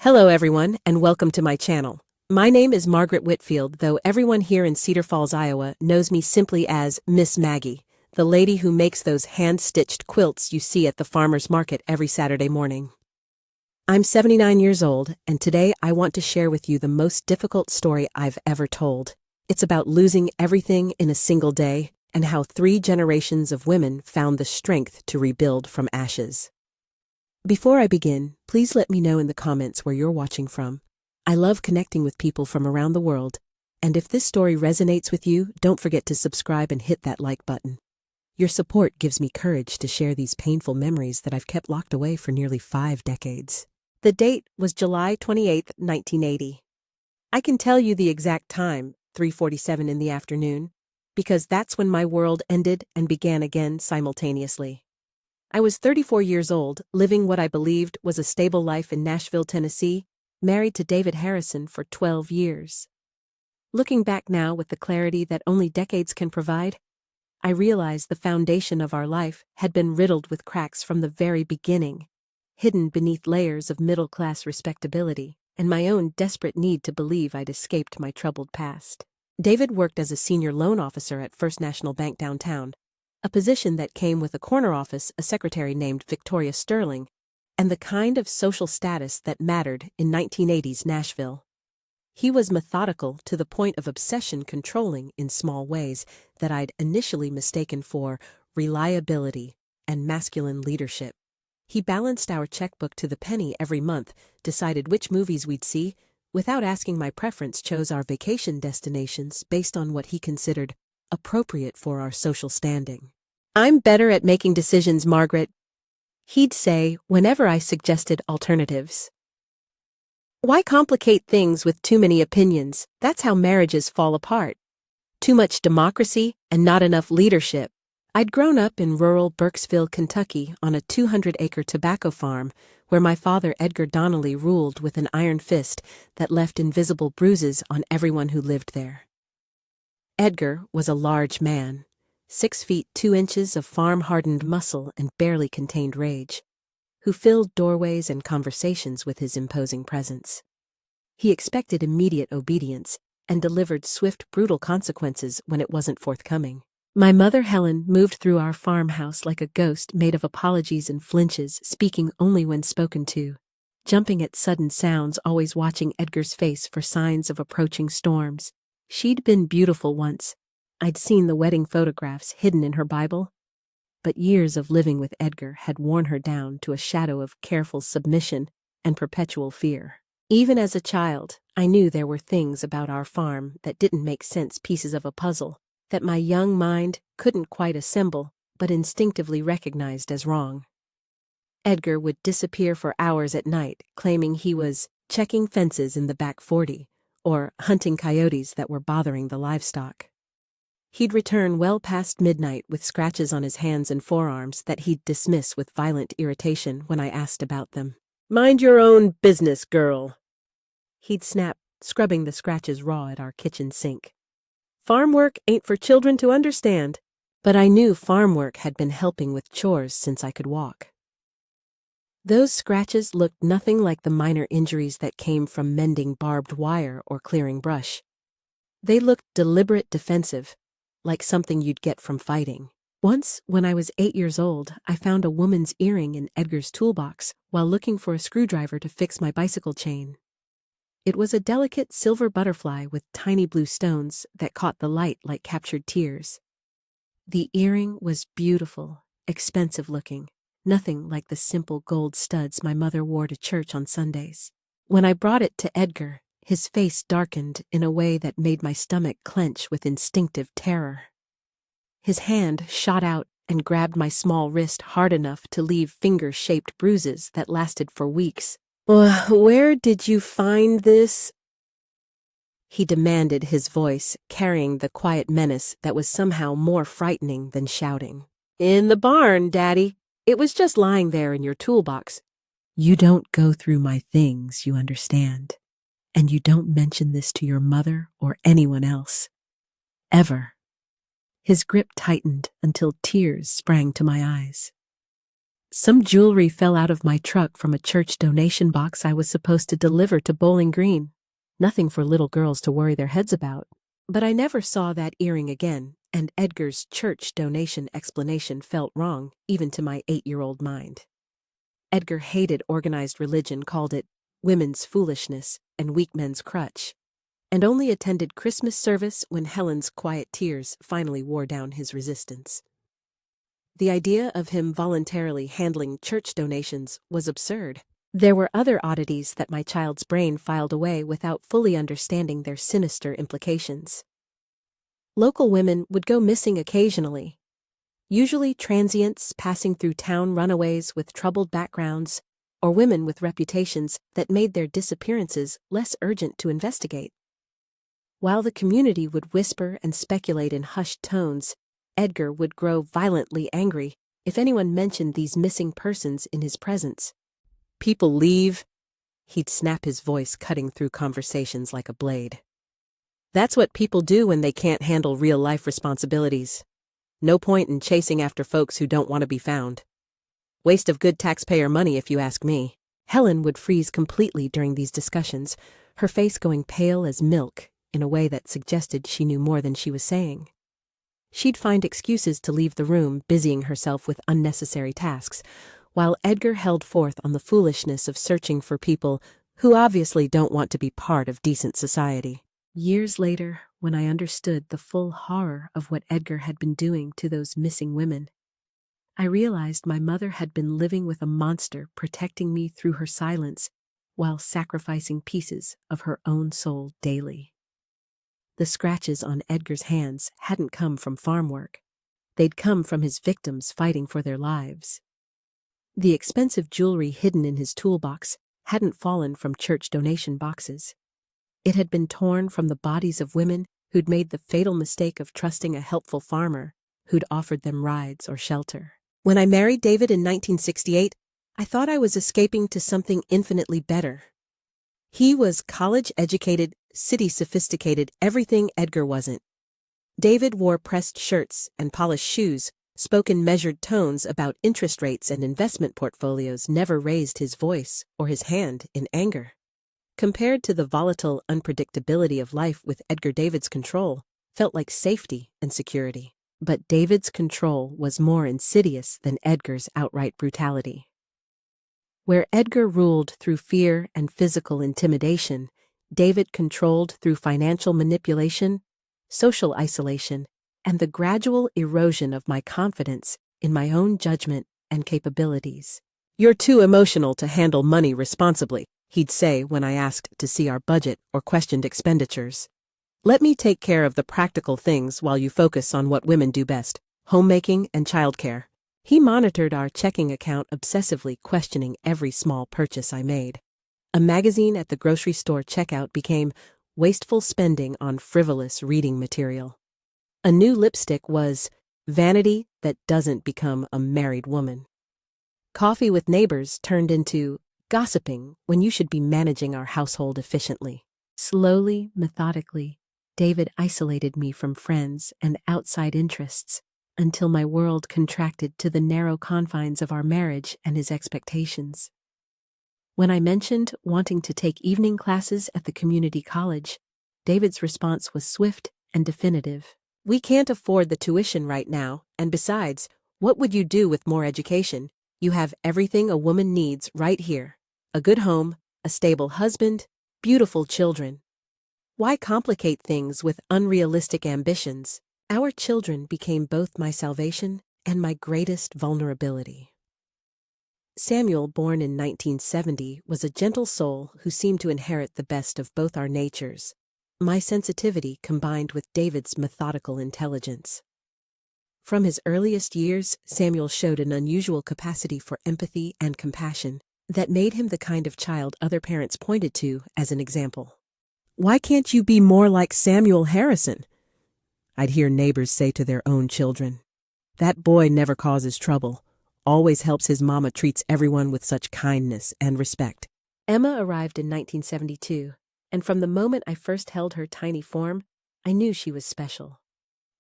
Hello everyone, and welcome to my channel. My name is Margaret Whitfield, though everyone here in Cedar Falls, Iowa knows me simply as Miss Maggie, the lady who makes those hand-stitched quilts you see at the farmer's market every Saturday morning. I'm 79 years old, and today I want to share with you the most difficult story I've ever told. It's about losing everything in a single day, and how 3 generations of women found the strength to rebuild from ashes. Before I begin, please let me know in the comments where you're watching from. I love connecting with people from around the world, and if this story resonates with you, don't forget to subscribe and hit that like button. Your support gives me courage to share these painful memories that I've kept locked away for nearly 5 decades. The date was July 28, 1980. I can tell you the exact time, 3:47 in the afternoon, because that's when my world ended and began again simultaneously. I was 34 years old, living what I believed was a stable life in Nashville, Tennessee, married to David Harrison for 12 years. Looking back now with the clarity that only decades can provide, I realize the foundation of our life had been riddled with cracks from the very beginning, hidden beneath layers of middle-class respectability and my own desperate need to believe I'd escaped my troubled past. David worked as a senior loan officer at First National Bank downtown, a position that came with a corner office, a secretary named Victoria Sterling, and the kind of social status that mattered in 1980s Nashville. He was methodical to the point of obsession, controlling in small ways that I'd initially mistaken for reliability and masculine leadership. He balanced our checkbook to the penny every month, decided which movies we'd see, without asking my preference, chose our vacation destinations based on what he considered appropriate for our social standing. "I'm better at making decisions, Margaret," he'd say whenever I suggested alternatives. "Why complicate things with too many opinions? That's how marriages fall apart. Too much democracy and not enough leadership." I'd grown up in rural Burkesville, Kentucky, on a 200-acre tobacco farm where my father Edgar Donnelly ruled with an iron fist that left invisible bruises on everyone who lived there. Edgar was a large man, 6 feet 2 inches of farm-hardened muscle and barely contained rage, who filled doorways and conversations with his imposing presence. He expected immediate obedience and delivered swift, brutal consequences when it wasn't forthcoming. My mother Helen moved through our farmhouse like a ghost made of apologies and flinches, speaking only when spoken to, jumping at sudden sounds, always watching Edgar's face for signs of approaching storms. She'd been beautiful once. I'd seen the wedding photographs hidden in her Bible. But years of living with Edgar had worn her down to a shadow of careful submission and perpetual fear. Even as a child, I knew there were things about our farm that didn't make sense, pieces of a puzzle that my young mind couldn't quite assemble, but instinctively recognized as wrong. Edgar would disappear for hours at night, claiming he was checking fences in the back 40, or hunting coyotes that were bothering the livestock. He'd return well past midnight with scratches on his hands and forearms that he'd dismiss with violent irritation when I asked about them. "Mind your own business, girl," he'd snap, scrubbing the scratches raw at our kitchen sink. "Farm work ain't for children to understand." But I knew farm work had been helping with chores since I could walk. Those scratches looked nothing like the minor injuries that came from mending barbed wire or clearing brush. They looked deliberate, defensive, like something you'd get from fighting. Once, when I was 8 years old, I found a woman's earring in Edgar's toolbox while looking for a screwdriver to fix my bicycle chain. It was a delicate silver butterfly with tiny blue stones that caught the light like captured tears. The earring was beautiful, expensive looking, nothing like the simple gold studs my mother wore to church on Sundays. When I brought it to Edgar, his face darkened in a way that made my stomach clench with instinctive terror. His hand shot out and grabbed my small wrist hard enough to leave finger-shaped bruises that lasted for weeks. "Where did you find this?" he demanded, his voice carrying the quiet menace that was somehow more frightening than shouting. "In the barn, Daddy. It was just lying there in your toolbox." "You don't go through my things, you understand. And you don't mention this to your mother or anyone else. Ever." His grip tightened until tears sprang to my eyes. Some jewelry fell out of my truck from a church donation box I was supposed to deliver to Bowling Green. Nothing for little girls to worry their heads about. But I never saw that earring again, and Edgar's church donation explanation felt wrong, even to my 8-year-old mind. Edgar hated organized religion, called it women's foolishness and weak men's crutch, and only attended Christmas service when Helen's quiet tears finally wore down his resistance. The idea of him voluntarily handling church donations was absurd. There were other oddities that my child's brain filed away without fully understanding their sinister implications. Local women would go missing occasionally, usually transients passing through town, runaways with troubled backgrounds, or women with reputations that made their disappearances less urgent to investigate. While the community would whisper and speculate in hushed tones, Edgar would grow violently angry if anyone mentioned these missing persons in his presence. "People leave," he'd snap, his voice cutting through conversations like a blade. "That's what people do when they can't handle real-life responsibilities. No point in chasing after folks who don't want to be found. Waste of good taxpayer money, if you ask me." Helen would freeze completely during these discussions, her face going pale as milk in a way that suggested she knew more than she was saying. She'd find excuses to leave the room, busying herself with unnecessary tasks, while Edgar held forth on the foolishness of searching for people who obviously don't want to be part of decent society. Years later, when I understood the full horror of what Edgar had been doing to those missing women, I realized my mother had been living with a monster protecting me through her silence while sacrificing pieces of her own soul daily. The scratches on Edgar's hands hadn't come from farm work. They'd come from his victims fighting for their lives. The expensive jewelry hidden in his toolbox hadn't fallen from church donation boxes. It had been torn from the bodies of women who'd made the fatal mistake of trusting a helpful farmer who'd offered them rides or shelter. When I married David in 1968, I thought I was escaping to something infinitely better. He was college-educated, city-sophisticated, everything Edgar wasn't. David wore pressed shirts and polished shoes, spoke in measured tones about interest rates and investment portfolios, never raised his voice or his hand in anger. Compared to the volatile unpredictability of life with Edgar, David's control felt like safety and security. But David's control was more insidious than Edgar's outright brutality. Where Edgar ruled through fear and physical intimidation, David controlled through financial manipulation, social isolation, and the gradual erosion of my confidence in my own judgment and capabilities. "You're too emotional to handle money responsibly," he'd say when I asked to see our budget or questioned expenditures. "Let me take care of the practical things while you focus on what women do best, homemaking and childcare." He monitored our checking account obsessively, questioning every small purchase I made. A magazine at the grocery store checkout became wasteful spending on frivolous reading material. A new lipstick was vanity that doesn't become a married woman. Coffee with neighbors turned into gossiping when you should be managing our household efficiently. Slowly, methodically, David isolated me from friends and outside interests until my world contracted to the narrow confines of our marriage and his expectations. When I mentioned wanting to take evening classes at the community college, David's response was swift and definitive. "We can't afford the tuition right now, and besides, what would you do with more education? You have everything a woman needs right here. A good home, a stable husband, beautiful children. Why complicate things with unrealistic ambitions?" Our children became both my salvation and my greatest vulnerability. Samuel, born in 1970, was a gentle soul who seemed to inherit the best of both our natures, my sensitivity combined with David's methodical intelligence. From his earliest years, Samuel showed an unusual capacity for empathy and compassion that made him the kind of child other parents pointed to as an example. "Why can't you be more like Samuel Harrison?" I'd hear neighbors say to their own children. "That boy never causes trouble, always helps his mama, treats everyone with such kindness and respect." Emma arrived in 1972, and from the moment I first held her tiny form, I knew she was special.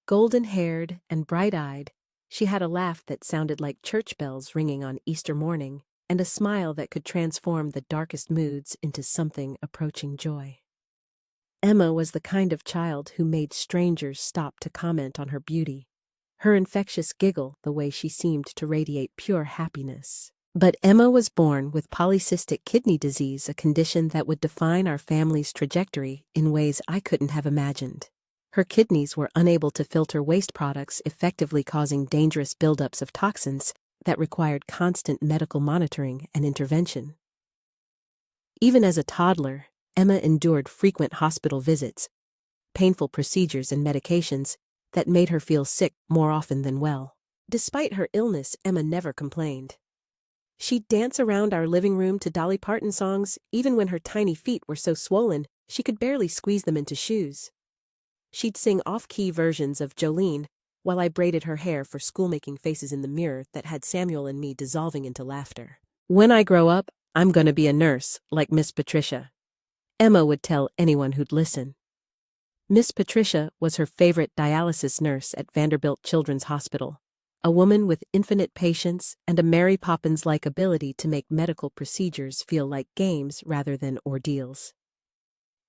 Golden-haired and bright-eyed, She had a laugh that sounded like church bells ringing on Easter morning, and a smile that could transform the darkest moods into something approaching joy. Emma was the kind of child who made strangers stop to comment on her beauty. Her infectious giggle, the way she seemed to radiate pure happiness. But Emma was born with polycystic kidney disease, a condition that would define our family's trajectory in ways I couldn't have imagined. Her kidneys were unable to filter waste products, effectively causing dangerous buildups of toxins that required constant medical monitoring and intervention. Even as a toddler, Emma endured frequent hospital visits, painful procedures and medications that made her feel sick more often than well. Despite her illness, Emma never complained. She'd dance around our living room to Dolly Parton songs, even when her tiny feet were so swollen she could barely squeeze them into shoes. She'd sing off-key versions of Jolene while I braided her hair for school-making faces in the mirror that had Samuel and me dissolving into laughter. "When I grow up, I'm gonna be a nurse, like Miss Patricia," Emma would tell anyone who'd listen. Miss Patricia was her favorite dialysis nurse at Vanderbilt Children's Hospital, a woman with infinite patience and a Mary Poppins-like ability to make medical procedures feel like games rather than ordeals.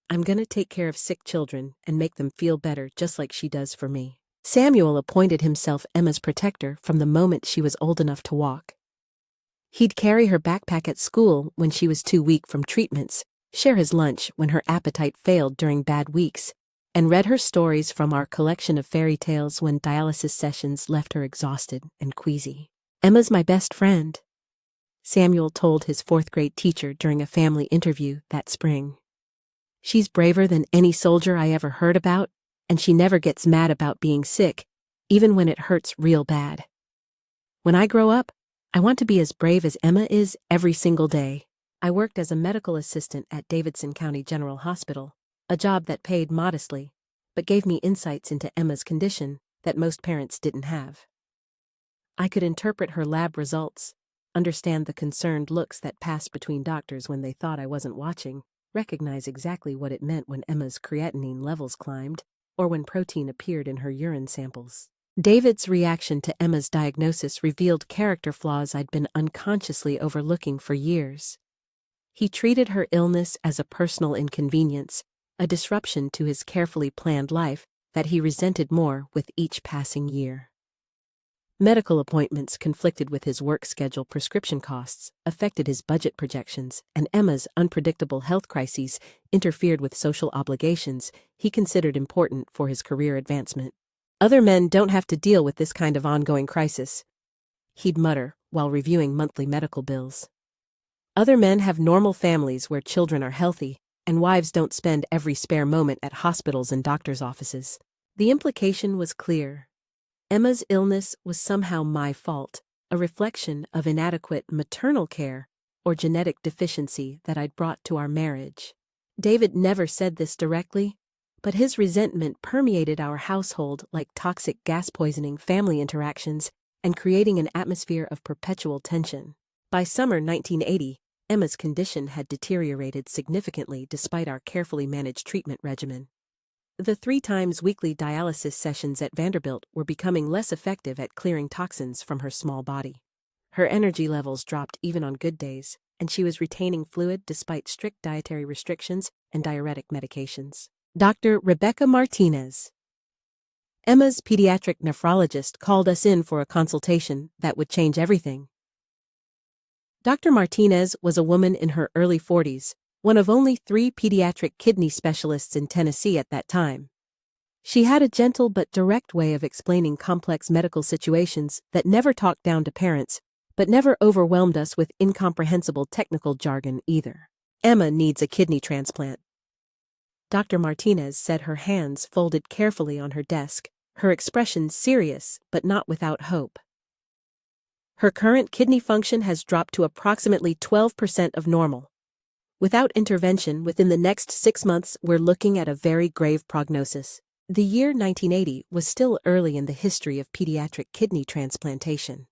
"I'm gonna take care of sick children and make them feel better just like she does for me." Samuel appointed himself Emma's protector from the moment she was old enough to walk. He'd carry her backpack at school when she was too weak from treatments, share his lunch when her appetite failed during bad weeks, and read her stories from our collection of fairy tales when dialysis sessions left her exhausted and queasy. "Emma's my best friend," Samuel told his fourth-grade teacher during a family interview that spring. "She's braver than any soldier I ever heard about, and she never gets mad about being sick, even when it hurts real bad. When I grow up, I want to be as brave as Emma is every single day." I worked as a medical assistant at Davidson County General Hospital, a job that paid modestly, but gave me insights into Emma's condition that most parents didn't have. I could interpret her lab results, understand the concerned looks that passed between doctors when they thought I wasn't watching, recognize exactly what it meant when Emma's creatinine levels climbed, or when protein appeared in her urine samples. David's reaction to Emma's diagnosis revealed character flaws I'd been unconsciously overlooking for years. He treated her illness as a personal inconvenience, a disruption to his carefully planned life that he resented more with each passing year. Medical appointments conflicted with his work schedule, prescription costs affected his budget projections, and Emma's unpredictable health crises interfered with social obligations he considered important for his career advancement. "Other men don't have to deal with this kind of ongoing crisis," he'd mutter while reviewing monthly medical bills. "Other men have normal families where children are healthy, and wives don't spend every spare moment at hospitals and doctors' offices." The implication was clear. Emma's illness was somehow my fault, a reflection of inadequate maternal care or genetic deficiency that I'd brought to our marriage. David never said this directly, but his resentment permeated our household like toxic gas poisoning family interactions and creating an atmosphere of perpetual tension. By summer 1980, Emma's condition had deteriorated significantly despite our carefully managed treatment regimen. The 3 times weekly dialysis sessions at Vanderbilt were becoming less effective at clearing toxins from her small body. Her energy levels dropped even on good days, and she was retaining fluid despite strict dietary restrictions and diuretic medications. Dr. Rebecca Martinez, Emma's pediatric nephrologist, called us in for a consultation that would change everything. Dr. Martinez was a woman in her early 40s, one of only 3 pediatric kidney specialists in Tennessee at that time. She had a gentle but direct way of explaining complex medical situations that never talked down to parents, but never overwhelmed us with incomprehensible technical jargon either. "Emma needs a kidney transplant." Dr. Martinez said, her hands folded carefully on her desk, her expression serious but not without hope. "Her current kidney function has dropped to approximately 12% of normal. Without intervention within the next 6 months, we're looking at a very grave prognosis." The year 1980 was still early in the history of pediatric kidney transplantation.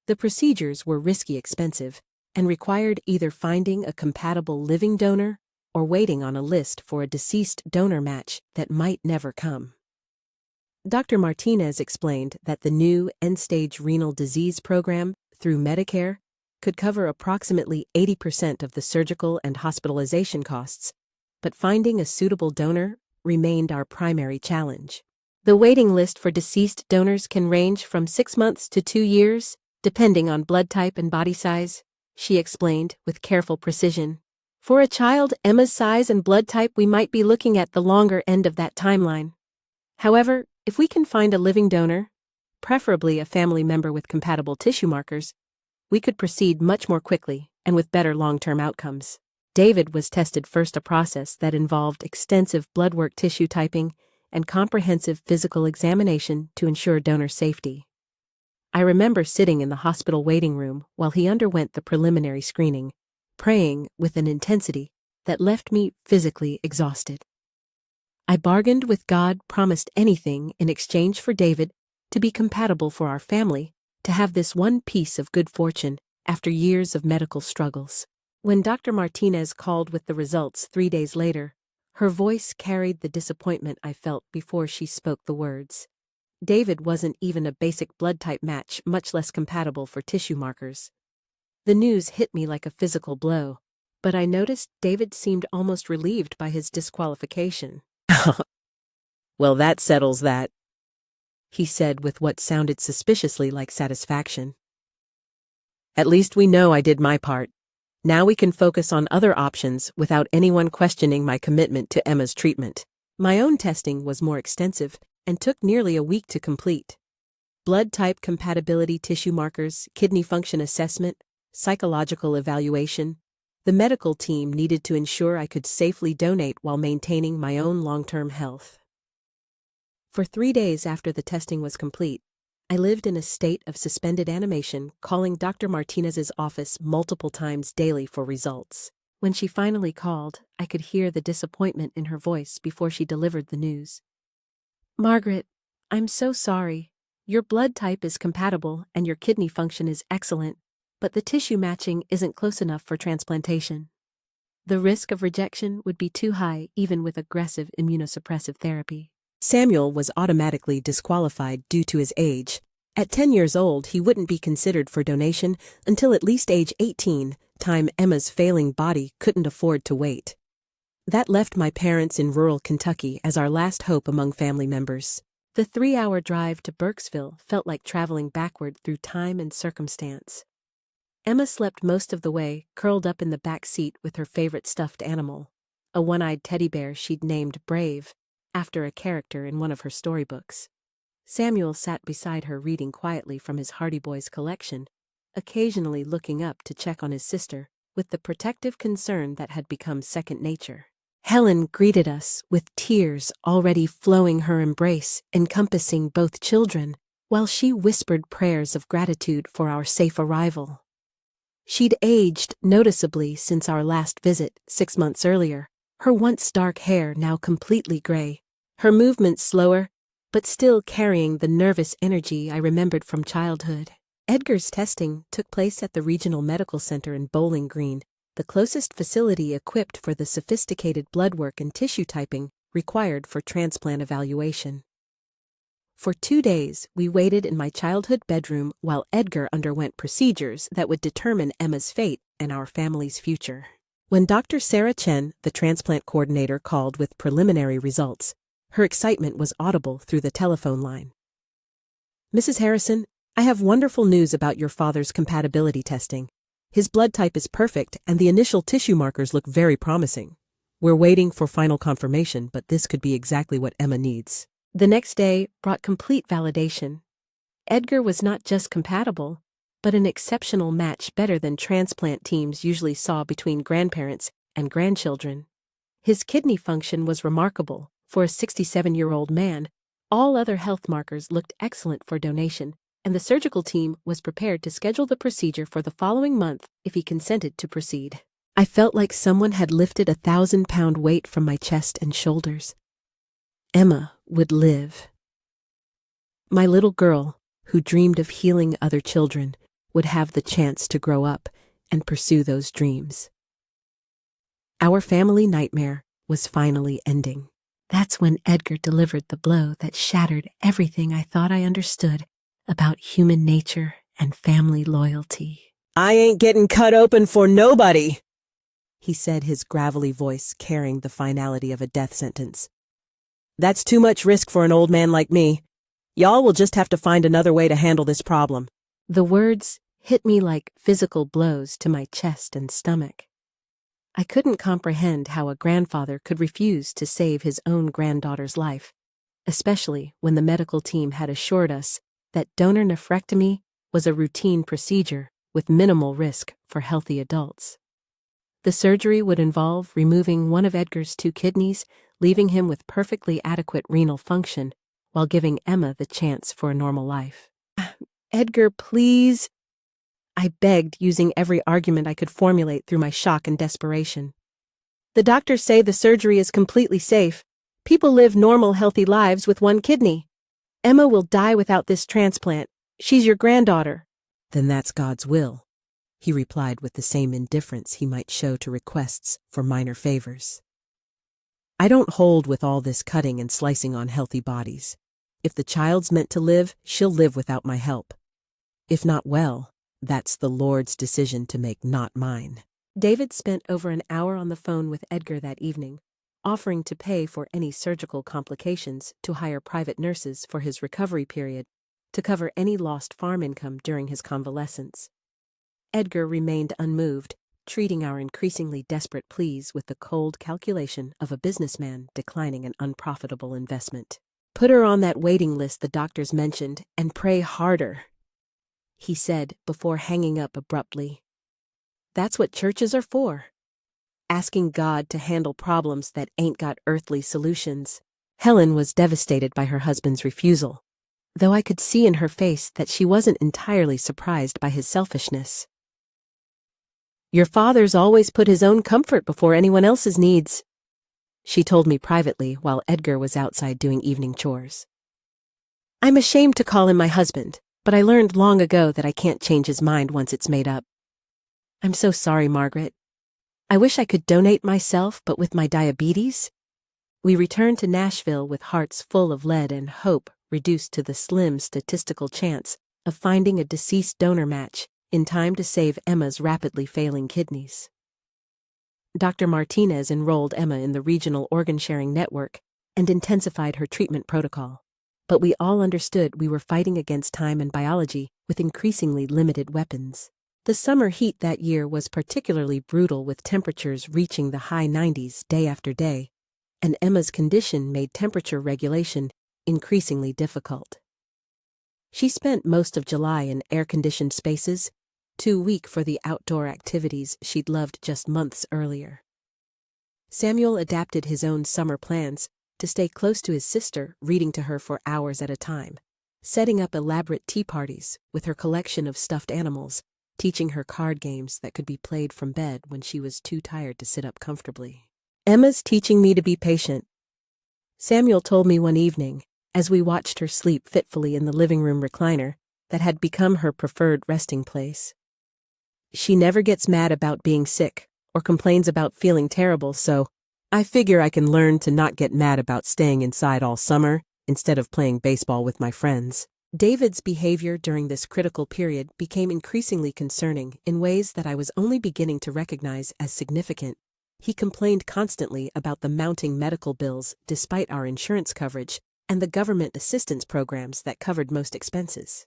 The procedures were risky, expensive, and required either finding a compatible living donor or waiting on a list for a deceased donor match that might never come. Dr. Martinez explained that the new end-stage renal disease program through Medicare could cover approximately 80% of the surgical and hospitalization costs, but finding a suitable donor remained our primary challenge. The waiting list for deceased donors can range from 6 months to 2 years, depending on blood type and body size, she explained with careful precision. For a child Emma's size and blood type, we might be looking at the longer end of that timeline. However, if we can find a living donor, preferably a family member with compatible tissue markers, we could proceed much more quickly and with better long-term outcomes. David was tested first, a process that involved extensive blood work, tissue typing, and comprehensive physical examination to ensure donor safety. I remember sitting in the hospital waiting room while he underwent the preliminary screening, praying with an intensity that left me physically exhausted. I bargained with God, promised anything in exchange for David to be compatible for our family, to have this one piece of good fortune after years of medical struggles. When Dr. Martinez called with the results 3 days later, her voice carried the disappointment I felt before she spoke the words. David wasn't even a basic blood type match, much less compatible for tissue markers. The news hit me like a physical blow, but I noticed David seemed almost relieved by his disqualification. "Well, that settles that," he said with what sounded suspiciously like satisfaction. "At least we know I did my part. Now we can focus on other options without anyone questioning my commitment to Emma's treatment." My own testing was more extensive and took nearly a week to complete. Blood type compatibility, tissue markers, kidney function assessment, psychological evaluation. The medical team needed to ensure I could safely donate while maintaining my own long-term health. For 3 days after the testing was complete, I lived in a state of suspended animation, calling Dr. Martinez's office multiple times daily for results. When she finally called, I could hear the disappointment in her voice before she delivered the news. "Margaret, I'm so sorry. Your blood type is compatible and your kidney function is excellent, but the tissue matching isn't close enough for transplantation. The risk of rejection would be too high even with aggressive immunosuppressive therapy." Samuel was automatically disqualified due to his age. At 10 years old, he wouldn't be considered for donation until at least age 18, time Emma's failing body couldn't afford to wait. That left my parents in rural Kentucky as our last hope among family members. The 3-hour drive to Burkesville felt like traveling backward through time and circumstance. Emma slept most of the way, curled up in the back seat with her favorite stuffed animal, a one-eyed teddy bear she'd named Brave, after a character in one of her storybooks. Samuel sat beside her reading quietly from his Hardy Boys collection, occasionally looking up to check on his sister with the protective concern that had become second nature. Helen greeted us with tears already flowing, her embrace encompassing both children, while she whispered prayers of gratitude for our safe arrival. She'd aged noticeably since our last visit 6 months earlier, her once dark hair now completely gray, her movements slower, but still carrying the nervous energy I remembered from childhood. Edgar's testing took place at the Regional Medical Center in Bowling Green, the closest facility equipped for the sophisticated blood work and tissue typing required for transplant evaluation. For 2 days, we waited in my childhood bedroom while Edgar underwent procedures that would determine Emma's fate and our family's future. When Dr. Sarah Chen, the transplant coordinator, called with preliminary results, her excitement was audible through the telephone line. "Mrs. Harrison, I have wonderful news about your father's compatibility testing. His blood type is perfect and the initial tissue markers look very promising. We're waiting for final confirmation, but this could be exactly what Emma needs." The next day brought complete validation. Edgar was not just compatible, but an exceptional match, better than transplant teams usually saw between grandparents and grandchildren. His kidney function was remarkable. For a 67-year-old man, all other health markers looked excellent for donation, and the surgical team was prepared to schedule the procedure for the following month if he consented to proceed. I felt like someone had lifted a 1,000-pound weight from my chest and shoulders. Emma would live. My little girl, who dreamed of healing other children, would have the chance to grow up and pursue those dreams. Our family nightmare was finally ending. That's when Edgar delivered the blow that shattered everything I thought I understood about human nature and family loyalty. "I ain't getting cut open for nobody," he said, his gravelly voice carrying the finality of a death sentence. "That's too much risk for an old man like me. Y'all will just have to find another way to handle this problem." The words hit me like physical blows to my chest and stomach. I couldn't comprehend how a grandfather could refuse to save his own granddaughter's life, especially when the medical team had assured us that donor nephrectomy was a routine procedure with minimal risk for healthy adults. The surgery would involve removing one of Edgar's 2 kidneys, leaving him with perfectly adequate renal function, while giving Emma the chance for a normal life. "Edgar, please," I begged, using every argument I could formulate through my shock and desperation. "The doctors say the surgery is completely safe. People live normal, healthy lives with 1 kidney. Emma will die without this transplant. She's your granddaughter." "Then that's God's will," he replied with the same indifference he might show to requests for minor favors. "I don't hold with all this cutting and slicing on healthy bodies. If the child's meant to live, she'll live without my help. If not, well, that's the Lord's decision to make, not mine." David spent over an hour on the phone with Edgar that evening, offering to pay for any surgical complications, to hire private nurses for his recovery period, to cover any lost farm income during his convalescence. Edgar remained unmoved, treating our increasingly desperate pleas with the cold calculation of a businessman declining an unprofitable investment. "Put her on that waiting list the doctors mentioned and pray harder," he said before hanging up abruptly. "That's what churches are for. Asking God to handle problems that ain't got earthly solutions." Helen was devastated by her husband's refusal, though I could see in her face that she wasn't entirely surprised by his selfishness. "Your father's always put his own comfort before anyone else's needs," she told me privately while Edgar was outside doing evening chores. "I'm ashamed to call him my husband, but I learned long ago that I can't change his mind once it's made up. I'm so sorry, Margaret. I wish I could donate myself, but with my diabetes." We returned to Nashville with hearts full of lead and hope reduced to the slim statistical chance of finding a deceased donor match in time to save Emma's rapidly failing kidneys. Dr. Martinez enrolled Emma in the regional organ-sharing network and intensified her treatment protocol, but we all understood we were fighting against time and biology with increasingly limited weapons. The summer heat that year was particularly brutal, with temperatures reaching the high 90s day after day, and Emma's condition made temperature regulation increasingly difficult. She spent most of July in air-conditioned spaces, too weak for the outdoor activities she'd loved just months earlier. Samuel adapted his own summer plans to stay close to his sister, reading to her for hours at a time, setting up elaborate tea parties with her collection of stuffed animals, teaching her card games that could be played from bed when she was too tired to sit up comfortably. "Emma's teaching me to be patient," Samuel told me one evening as we watched her sleep fitfully in the living room recliner that had become her preferred resting place. "She never gets mad about being sick or complains about feeling terrible, so I figure I can learn to not get mad about staying inside all summer instead of playing baseball with my friends." David's behavior during this critical period became increasingly concerning in ways that I was only beginning to recognize as significant. He complained constantly about the mounting medical bills despite our insurance coverage and the government assistance programs that covered most expenses.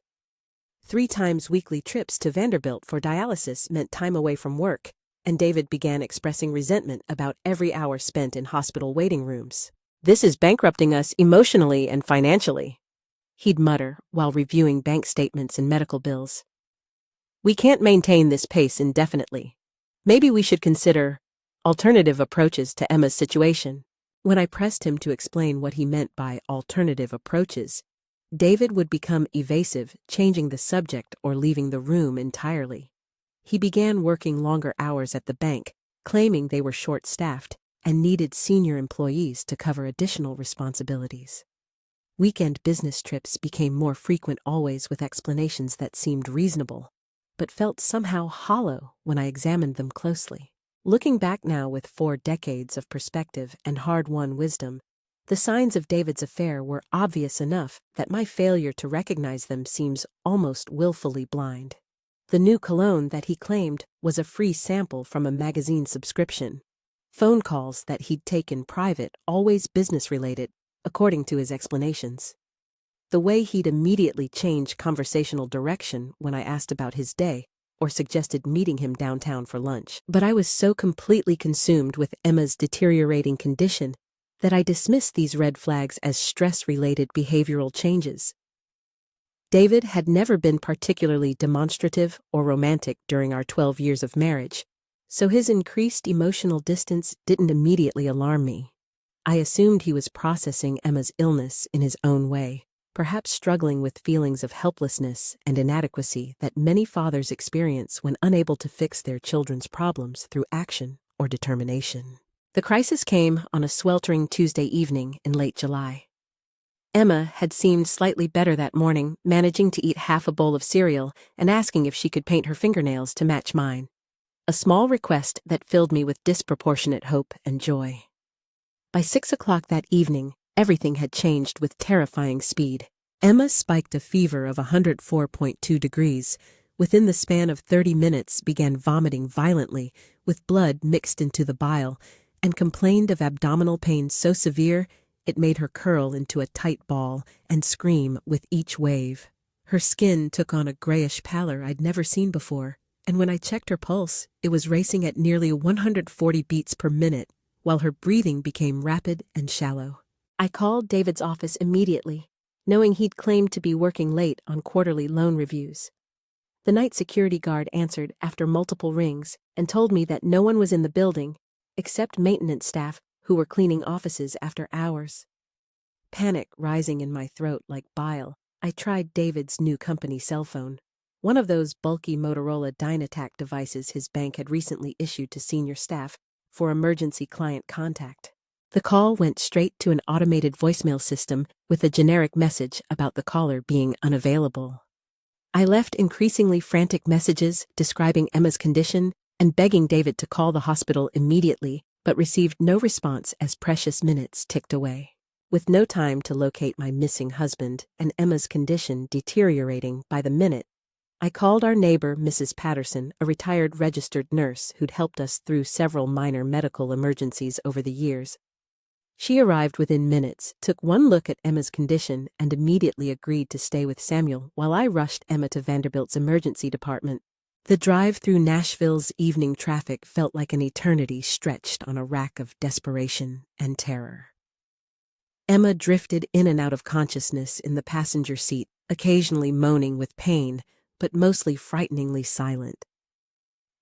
3 times weekly trips to Vanderbilt for dialysis meant time away from work, and David began expressing resentment about every hour spent in hospital waiting rooms. "This is bankrupting us emotionally and financially," he'd mutter while reviewing bank statements and medical bills. "We can't maintain this pace indefinitely. Maybe we should consider alternative approaches to Emma's situation." When I pressed him to explain what he meant by alternative approaches, David would become evasive, changing the subject or leaving the room entirely. He began working longer hours at the bank, claiming they were short-staffed and needed senior employees to cover additional responsibilities. Weekend business trips became more frequent, always with explanations that seemed reasonable, but felt somehow hollow when I examined them closely. Looking back now with 4 decades of perspective and hard-won wisdom, The signs of David's affair were obvious enough that my failure to recognize them seems almost willfully blind. The new cologne that he claimed was a free sample from a magazine subscription. Phone calls that he'd take in private, always business-related, according to his explanations. The way he'd immediately change conversational direction when I asked about his day or suggested meeting him downtown for lunch. But I was so completely consumed with Emma's deteriorating condition that I dismissed these red flags as stress-related behavioral changes. David had never been particularly demonstrative or romantic during our 12 years of marriage, so his increased emotional distance didn't immediately alarm me. I assumed he was processing Emma's illness in his own way, perhaps struggling with feelings of helplessness and inadequacy that many fathers experience when unable to fix their children's problems through action or determination. The crisis came on a sweltering Tuesday evening in late July. Emma had seemed slightly better that morning, managing to eat half a bowl of cereal and asking if she could paint her fingernails to match mine. A small request that filled me with disproportionate hope and joy. By 6 o'clock that evening, everything had changed with terrifying speed. Emma spiked a fever of 104.2 degrees. Within the span of 30 minutes began vomiting violently, with blood mixed into the bile, and complained of abdominal pain so severe it made her curl into a tight ball and scream with each wave. Her skin took on a grayish pallor I'd never seen before, and when I checked her pulse, it was racing at nearly 140 beats per minute, while her breathing became rapid and shallow. I called David's office immediately, knowing he'd claimed to be working late on quarterly loan reviews. The night security guard answered after multiple rings and told me that no one was in the building, except maintenance staff who were cleaning offices after hours. Panic rising in my throat like bile, I tried David's new company cell phone, one of those bulky Motorola Dynatac devices his bank had recently issued to senior staff for emergency client contact. The call went straight to an automated voicemail system with a generic message about the caller being unavailable. I left increasingly frantic messages describing Emma's condition and begging David to call the hospital immediately, but received no response as precious minutes ticked away. With no time to locate my missing husband and Emma's condition deteriorating by the minute, I called our neighbor, Mrs. Patterson, a retired registered nurse who'd helped us through several minor medical emergencies over the years. She arrived within minutes, took one look at Emma's condition, and immediately agreed to stay with Samuel while I rushed Emma to Vanderbilt's emergency department. The drive through Nashville's evening traffic felt like an eternity stretched on a rack of desperation and terror. Emma drifted in and out of consciousness in the passenger seat, occasionally moaning with pain, but mostly frighteningly silent.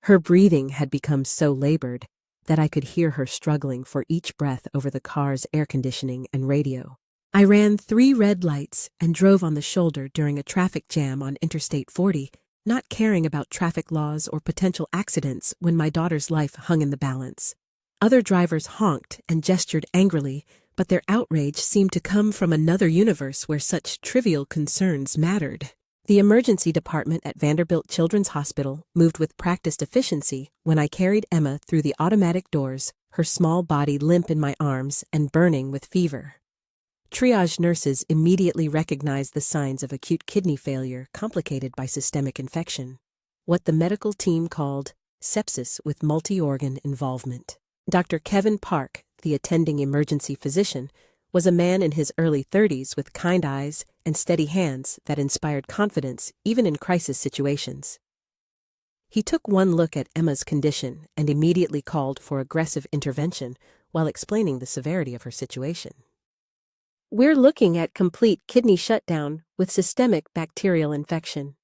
Her breathing had become so labored that I could hear her struggling for each breath over the car's air conditioning and radio. I ran 3 red lights and drove on the shoulder during a traffic jam on Interstate 40, not caring about traffic laws or potential accidents when my daughter's life hung in the balance. Other drivers honked and gestured angrily, but their outrage seemed to come from another universe where such trivial concerns mattered. The emergency department at Vanderbilt Children's Hospital moved with practiced efficiency when I carried Emma through the automatic doors, her small body limp in my arms and burning with fever. Triage nurses immediately recognized the signs of acute kidney failure complicated by systemic infection, what the medical team called sepsis with multi-organ involvement. Dr. Kevin Park, the attending emergency physician, was a man in his early 30s with kind eyes and steady hands that inspired confidence even in crisis situations. He took one look at Emma's condition and immediately called for aggressive intervention while explaining the severity of her situation. "We're looking at complete kidney shutdown with systemic bacterial infection,"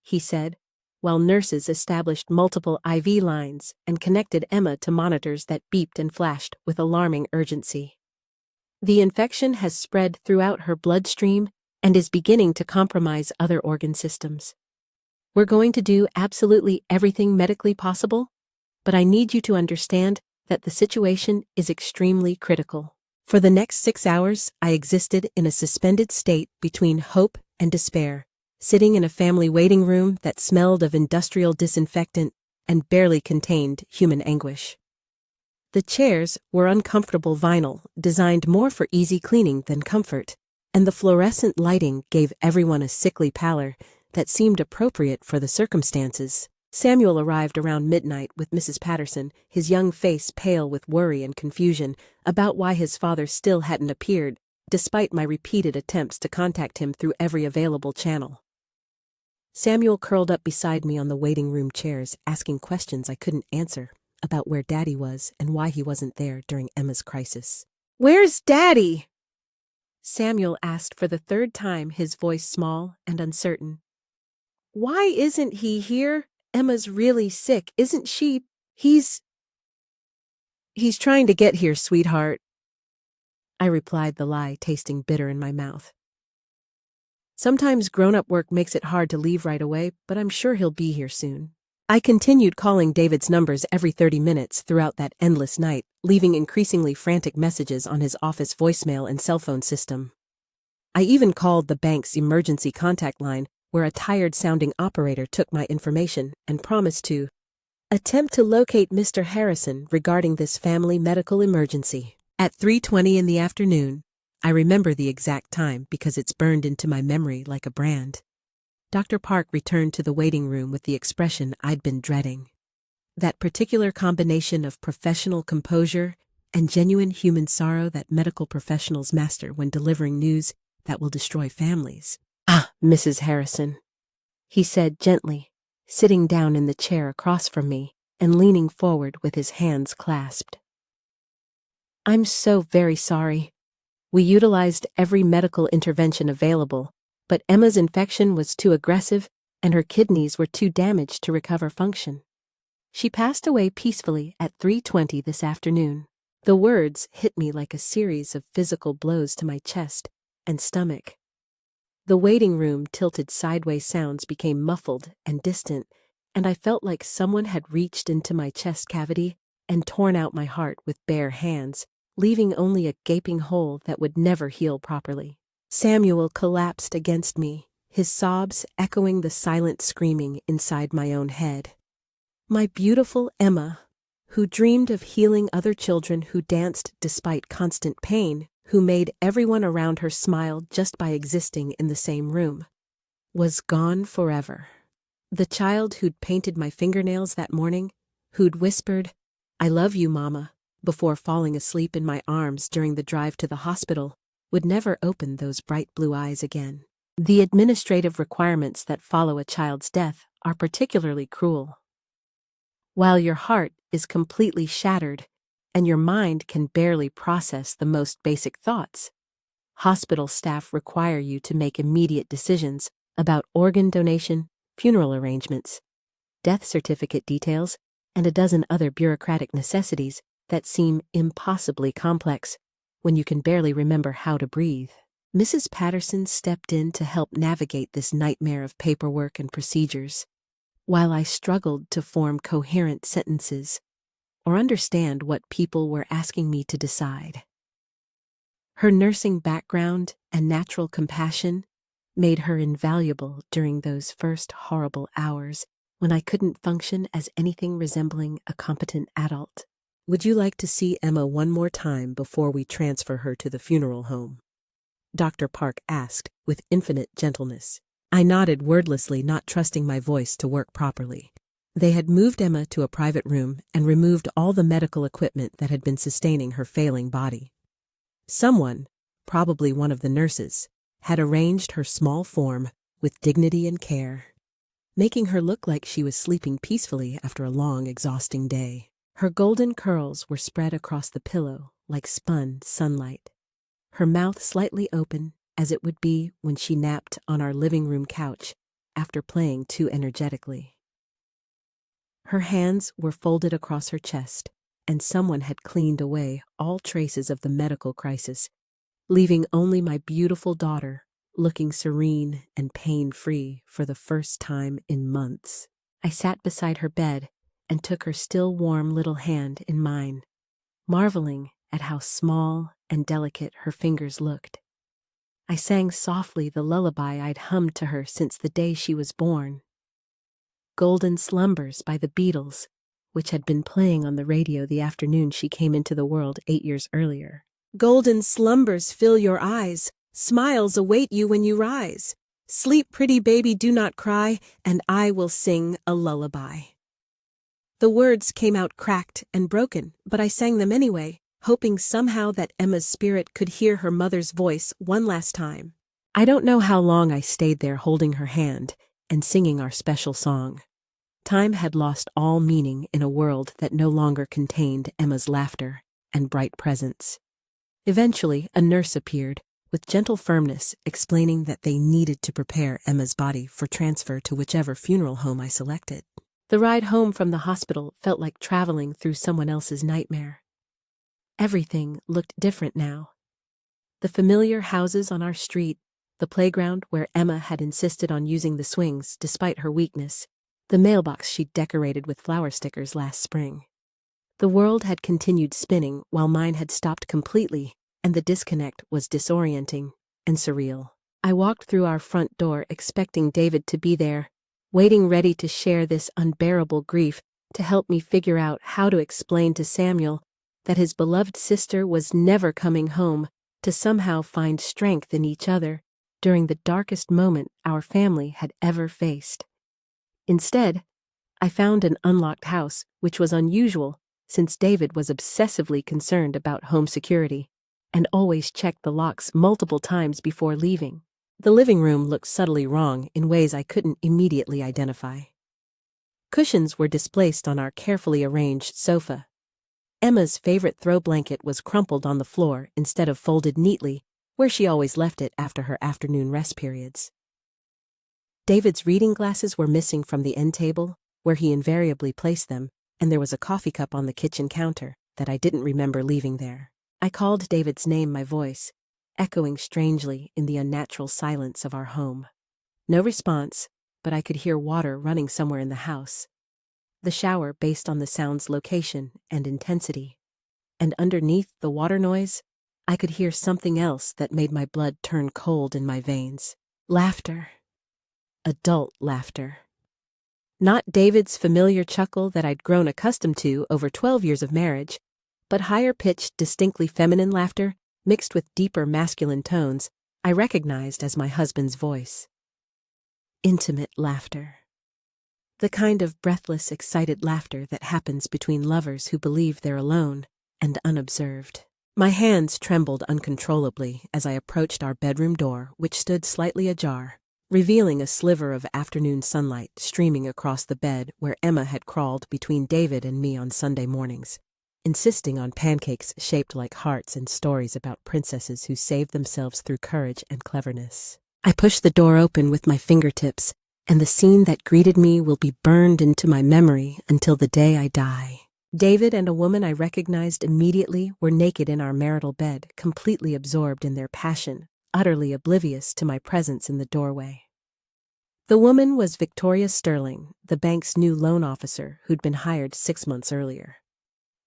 he said, while nurses established multiple IV lines and connected Emma to monitors that beeped and flashed with alarming urgency. "The infection has spread throughout her bloodstream and is beginning to compromise other organ systems. We're going to do absolutely everything medically possible, but I need you to understand that the situation is extremely critical." For the next 6 hours, I existed in a suspended state between hope and despair, sitting in a family waiting room that smelled of industrial disinfectant and barely contained human anguish. The chairs were uncomfortable vinyl, designed more for easy cleaning than comfort, and the fluorescent lighting gave everyone a sickly pallor that seemed appropriate for the circumstances. Samuel arrived around midnight with Mrs. Patterson, his young face pale with worry and confusion about why his father still hadn't appeared, despite my repeated attempts to contact him through every available channel. Samuel curled up beside me on the waiting room chairs, asking questions I couldn't answer about where Daddy was and why he wasn't there during Emma's crisis. "Where's Daddy?" Samuel asked for the third time, his voice small and uncertain. "Why isn't he here? Emma's really sick, isn't she? He's trying to get here, sweetheart," I replied, the lie tasting bitter in my mouth. Sometimes grown-up work makes it hard to leave right away, but I'm sure he'll be here soon. I continued calling David's numbers every 30 minutes throughout that endless night, leaving increasingly frantic messages on his office voicemail and cell phone system. I even called the bank's emergency contact line, where a tired-sounding operator took my information and promised to attempt to locate Mr. Harrison regarding this family medical emergency. At 3:20 in the afternoon, I remember the exact time because it's burned into my memory like a brand. Dr. Park returned to the waiting room with the expression I'd been dreading. That particular combination of professional composure and genuine human sorrow that medical professionals master when delivering news that will destroy families. "Ah, Mrs. Harrison," he said gently, sitting down in the chair across from me and leaning forward with his hands clasped. "I'm so very sorry. We utilized every medical intervention available, but Emma's infection was too aggressive and her kidneys were too damaged to recover function. She passed away peacefully at 3:20 this afternoon." The words hit me like a series of physical blows to my chest and stomach. The waiting room tilted sideways sounds became muffled and distant, and I felt like someone had reached into my chest cavity and torn out my heart with bare hands, leaving only a gaping hole that would never heal properly. Samuel collapsed against me, his sobs echoing the silent screaming inside my own head. My beautiful Emma, who dreamed of healing other children, who danced despite constant pain, who made everyone around her smile just by existing in the same room, was gone forever. The child who'd painted my fingernails that morning, who'd whispered, "I love you, Mama," before falling asleep in my arms during the drive to the hospital, would never open those bright blue eyes again. The administrative requirements that follow a child's death are particularly cruel. While your heart is completely shattered and your mind can barely process the most basic thoughts, hospital staff require you to make immediate decisions about organ donation, funeral arrangements, death certificate details, and a dozen other bureaucratic necessities that seem impossibly complex when you can barely remember how to breathe. Mrs. Patterson stepped in to help navigate this nightmare of paperwork and procedures, while I struggled to form coherent sentences or understand what people were asking me to decide. Her nursing background and natural compassion made her invaluable during those first horrible hours when I couldn't function as anything resembling a competent adult. "Would you like to see Emma one more time before we transfer her to the funeral home?" Dr. Park asked with infinite gentleness. I nodded wordlessly, not trusting my voice to work properly. They had moved Emma to a private room and removed all the medical equipment that had been sustaining her failing body. Someone, probably one of the nurses, had arranged her small form with dignity and care, making her look like she was sleeping peacefully after a long, exhausting day. Her golden curls were spread across the pillow like spun sunlight, her mouth slightly open as it would be when she napped on our living room couch after playing too energetically. Her hands were folded across her chest, and someone had cleaned away all traces of the medical crisis, leaving only my beautiful daughter looking serene and pain-free for the first time in months. I sat beside her bed and took her still warm little hand in mine, marveling at how small and delicate her fingers looked. I sang softly the lullaby I'd hummed to her since the day she was born. "Golden Slumbers" by the Beatles which had been playing on the radio the afternoon she came into the world 8 years earlier. Golden slumbers fill your eyes, smiles await you when you rise. Sleep, pretty baby, do not cry, and I will sing a lullaby. The words came out cracked and broken, but I sang them anyway, hoping somehow that Emma's spirit could hear her mother's voice one last time. I don't know how long I stayed there holding her hand and singing our special song. Time had lost all meaning in a world that no longer contained Emma's laughter and bright presence. Eventually, a nurse appeared, with gentle firmness explaining that they needed to prepare Emma's body for transfer to whichever funeral home I selected. The ride home from the hospital felt like traveling through someone else's nightmare. Everything looked different now. The familiar houses on our street, the playground where Emma had insisted on using the swings despite her weakness, the mailbox she'd decorated with flower stickers last spring. The world had continued spinning while mine had stopped completely, and the disconnect was disorienting and surreal. I walked through our front door expecting David to be there, waiting ready to share this unbearable grief, to help me figure out how to explain to Samuel that his beloved sister was never coming home, to somehow find strength in each other during the darkest moment our family had ever faced. Instead, I found an unlocked house, which was unusual since David was obsessively concerned about home security and always checked the locks multiple times before leaving. The living room looked subtly wrong in ways I couldn't immediately identify. Cushions were displaced on our carefully arranged sofa. Emma's favorite throw blanket was crumpled on the floor instead of folded neatly, where she always left it after her afternoon rest periods. David's reading glasses were missing from the end table, where he invariably placed them, and there was a coffee cup on the kitchen counter that I didn't remember leaving there. I called David's name, my voice echoing strangely in the unnatural silence of our home. No response, but I could hear water running somewhere in the house. The shower based on the sound's location and intensity. And underneath the water noise, I could hear something else that made my blood turn cold in my veins. Laughter. Adult laughter. Not David's familiar chuckle that I'd grown accustomed to over 12 years of marriage, but higher-pitched, distinctly feminine laughter mixed with deeper masculine tones I recognized as my husband's voice. Intimate laughter. The kind of breathless, excited laughter that happens between lovers who believe they're alone and unobserved. My hands trembled uncontrollably as I approached our bedroom door, which stood slightly ajar, revealing a sliver of afternoon sunlight streaming across the bed where Emma had crawled between David and me on Sunday mornings, insisting on pancakes shaped like hearts and stories about princesses who saved themselves through courage and cleverness. I pushed the door open with my fingertips, and the scene that greeted me will be burned into my memory until the day I die. David and a woman I recognized immediately were naked in our marital bed, completely absorbed in their passion, utterly oblivious to my presence in the doorway. The woman was Victoria Sterling, the bank's new loan officer who'd been hired 6 months earlier.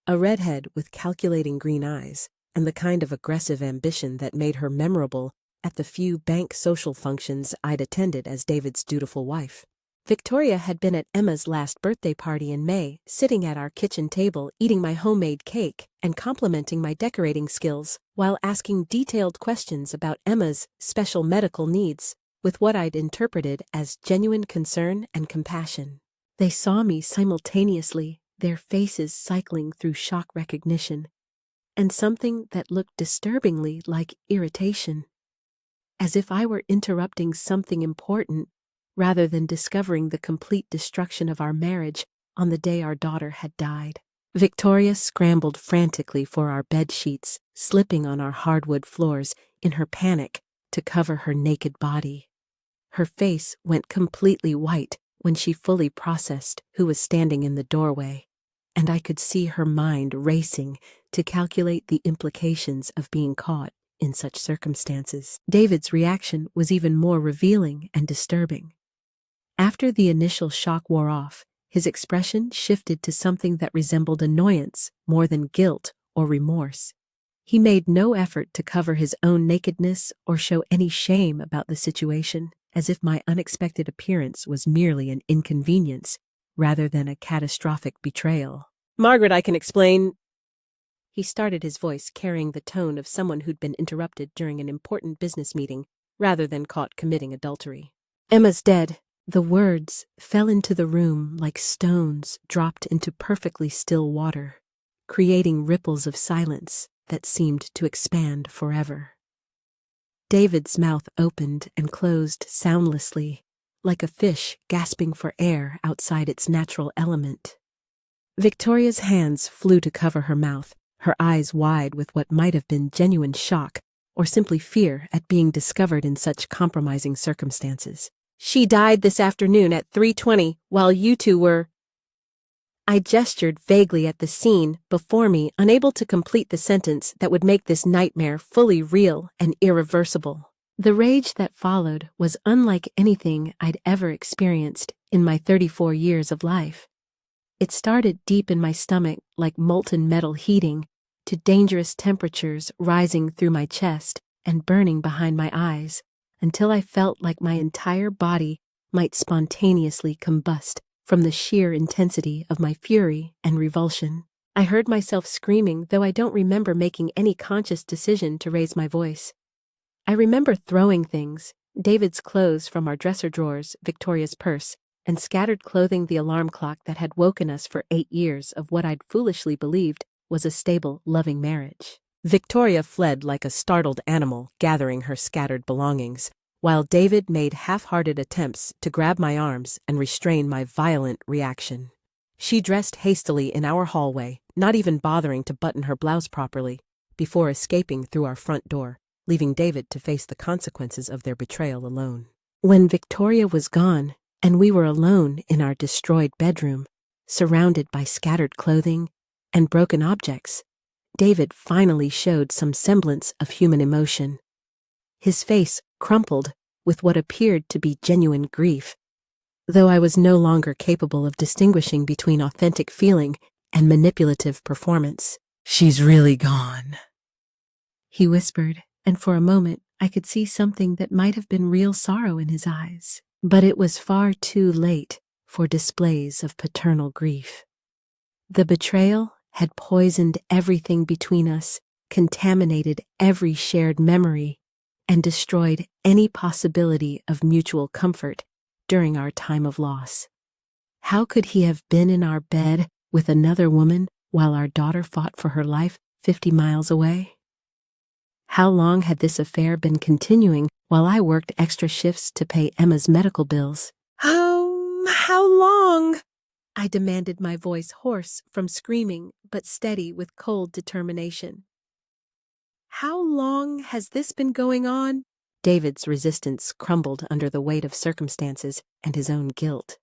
A redhead with calculating green eyes and the kind of aggressive ambition that made her memorable at the few bank social functions I'd attended as David's dutiful wife. Victoria had been at Emma's last birthday party in May, sitting at our kitchen table eating my homemade cake and complimenting my decorating skills while asking detailed questions about Emma's special medical needs with what I'd interpreted as genuine concern and compassion. They saw me simultaneously, their faces cycling through shock recognition, and something that looked disturbingly like irritation, as if I were interrupting something important rather than discovering the complete destruction of our marriage on the day our daughter had died. Victoria scrambled frantically for our bed sheets, slipping on our hardwood floors in her panic to cover her naked body. Her face went completely white when she fully processed who was standing in the doorway, and I could see her mind racing to calculate the implications of being caught in such circumstances. David's reaction was even more revealing and disturbing. After the initial shock wore off, his expression shifted to something that resembled annoyance more than guilt or remorse. He made no effort to cover his own nakedness or show any shame about the situation, as if my unexpected appearance was merely an inconvenience rather than a catastrophic betrayal. Margaret, I can explain. He started, his voice carrying the tone of someone who'd been interrupted during an important business meeting rather than caught committing adultery. Emma's dead. The words fell into the room like stones dropped into perfectly still water, creating ripples of silence that seemed to expand forever. David's mouth opened and closed soundlessly, like a fish gasping for air outside its natural element. Victoria's hands flew to cover her mouth, her eyes wide with what might have been genuine shock or simply fear at being discovered in such compromising circumstances. She died this afternoon at 3:20 while you two were... I gestured vaguely at the scene before me, unable to complete the sentence that would make this nightmare fully real and irreversible. The rage that followed was unlike anything I'd ever experienced in my 34 years of life. It started deep in my stomach like molten metal heating, to dangerous temperatures rising through my chest and burning behind my eyes, until I felt like my entire body might spontaneously combust from the sheer intensity of my fury and revulsion. I heard myself screaming, though I don't remember making any conscious decision to raise my voice. I remember throwing things, David's clothes from our dresser drawers, Victoria's purse, and scattered clothing, the alarm clock that had woken us for 8 years of what I'd foolishly believed was a stable, loving marriage. Victoria fled like a startled animal, gathering her scattered belongings, while David made half-hearted attempts to grab my arms and restrain my violent reaction. She dressed hastily in our hallway, not even bothering to button her blouse properly, before escaping through our front door, leaving David to face the consequences of their betrayal alone. When Victoria was gone, and we were alone in our destroyed bedroom, surrounded by scattered clothing and broken objects, David finally showed some semblance of human emotion. His face crumpled with what appeared to be genuine grief, though I was no longer capable of distinguishing between authentic feeling and manipulative performance. "She's really gone," he whispered, and for a moment I could see something that might have been real sorrow in his eyes. But it was far too late for displays of paternal grief. The betrayal had poisoned everything between us, contaminated every shared memory, and destroyed any possibility of mutual comfort during our time of loss. How could he have been in our bed with another woman while our daughter fought for her life 50 miles away? How long had this affair been continuing while I worked extra shifts to pay Emma's medical bills? How long? I demanded, my voice hoarse from screaming but steady with cold determination. How long has this been going on? David's resistance crumbled under the weight of circumstances and his own guilt.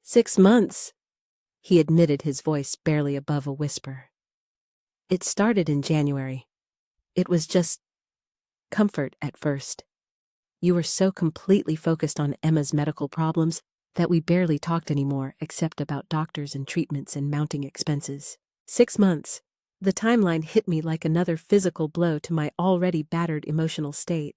6 months, he admitted, his voice barely above a whisper. It started in January. It was just comfort at first. You were so completely focused on Emma's medical problems that we barely talked anymore except about doctors and treatments and mounting expenses. 6 months. The timeline hit me like another physical blow to my already battered emotional state.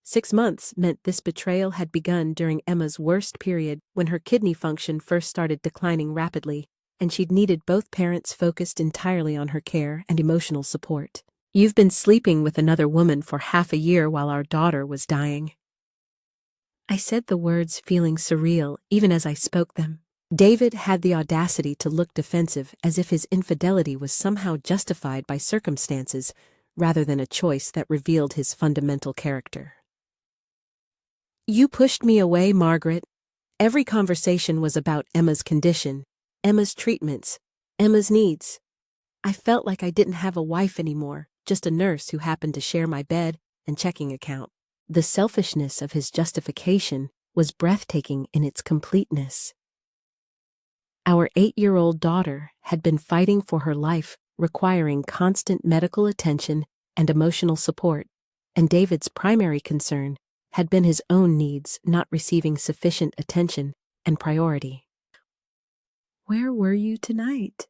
6 months meant this betrayal had begun during Emma's worst period, when her kidney function first started declining rapidly, and she'd needed both parents focused entirely on her care and emotional support. You've been sleeping with another woman for half a year while our daughter was dying. I said the words feeling surreal even as I spoke them. David had the audacity to look defensive, as if his infidelity was somehow justified by circumstances rather than a choice that revealed his fundamental character. You pushed me away, Margaret. Every conversation was about Emma's condition, Emma's treatments, Emma's needs. I felt like I didn't have a wife anymore, just a nurse who happened to share my bed and checking account. The selfishness of his justification was breathtaking in its completeness. Our 8-year-old daughter had been fighting for her life, requiring constant medical attention and emotional support, and David's primary concern had been his own needs not receiving sufficient attention and priority. "Where were you tonight?"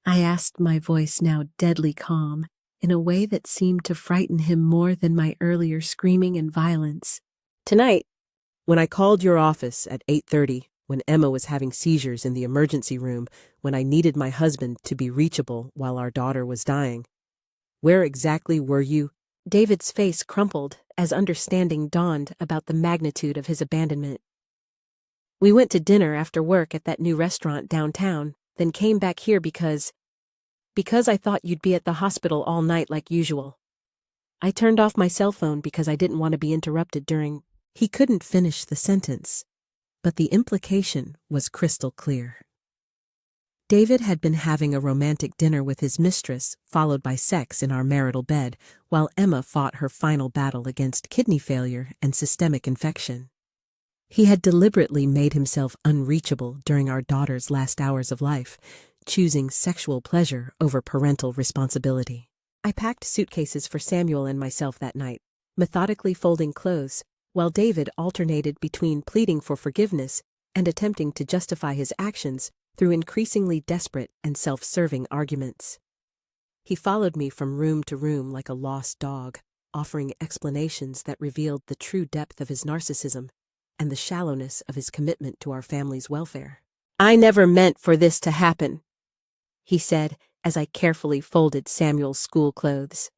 I asked, my voice now deadly calm, in a way that seemed to frighten him more than my earlier screaming and violence. "Tonight, when I called your office at 8:30, when Emma was having seizures in the emergency room, when I needed my husband to be reachable while our daughter was dying. Where exactly were you? David's face crumpled as understanding dawned about the magnitude of his abandonment. We went to dinner after work at that new restaurant downtown, then came back here because I thought you'd be at the hospital all night like usual. I turned off my cell phone because I didn't want to be interrupted during. He couldn't finish the sentence, but the implication was crystal clear. David had been having a romantic dinner with his mistress, followed by sex in our marital bed, while Emma fought her final battle against kidney failure and systemic infection. He had deliberately made himself unreachable during our daughter's last hours of life, choosing sexual pleasure over parental responsibility. I packed suitcases for Samuel and myself that night, methodically folding clothes, while David alternated between pleading for forgiveness and attempting to justify his actions through increasingly desperate and self-serving arguments. He followed me from room to room like a lost dog, offering explanations that revealed the true depth of his narcissism and the shallowness of his commitment to our family's welfare. "I never meant for this to happen," he said as I carefully folded Samuel's school clothes.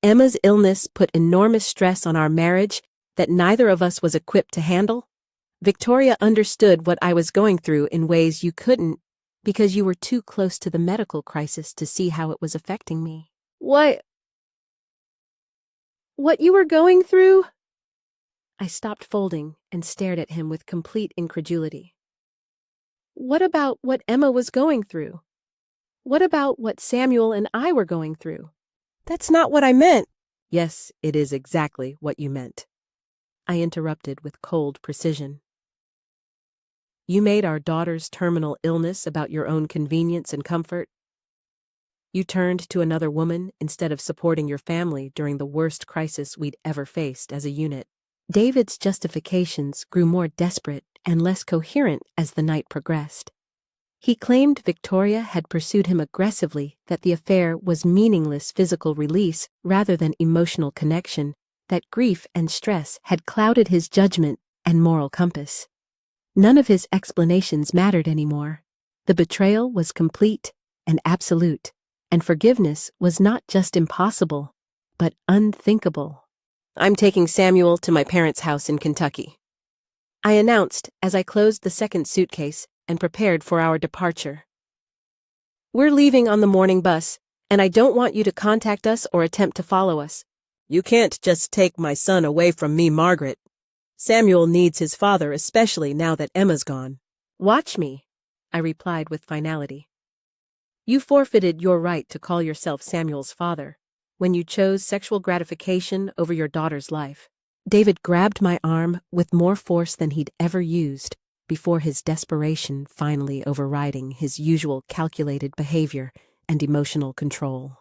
"Emma's illness put enormous stress on our marriage that neither of us was equipped to handle. Victoria understood what I was going through in ways you couldn't because you were too close to the medical crisis to see how it was affecting me." What you were going through?" I stopped folding and stared at him with complete incredulity. "What about what Emma was going through? What about what Samuel and I were going through?" "That's not what I meant." "Yes, it is exactly what you meant," I interrupted with cold precision. "You made our daughter's terminal illness about your own convenience and comfort. You turned to another woman instead of supporting your family during the worst crisis we'd ever faced as a unit." David's justifications grew more desperate and less coherent as the night progressed. He claimed Victoria had pursued him aggressively, that the affair was meaningless physical release rather than emotional connection, that grief and stress had clouded his judgment and moral compass. None of his explanations mattered anymore. The betrayal was complete and absolute, and forgiveness was not just impossible, but unthinkable. "I'm taking Samuel to my parents' house in Kentucky," I announced as I closed the second suitcase and prepared for our departure. "We're leaving on the morning bus, and I don't want you to contact us or attempt to follow us." "You can't just take my son away from me, Margaret. Samuel needs his father, especially now that Emma's gone." "Watch me," I replied with finality. "You forfeited your right to call yourself Samuel's father when you chose sexual gratification over your daughter's life." David grabbed my arm with more force than he'd ever used, before his desperation finally overriding his usual calculated behavior and emotional control.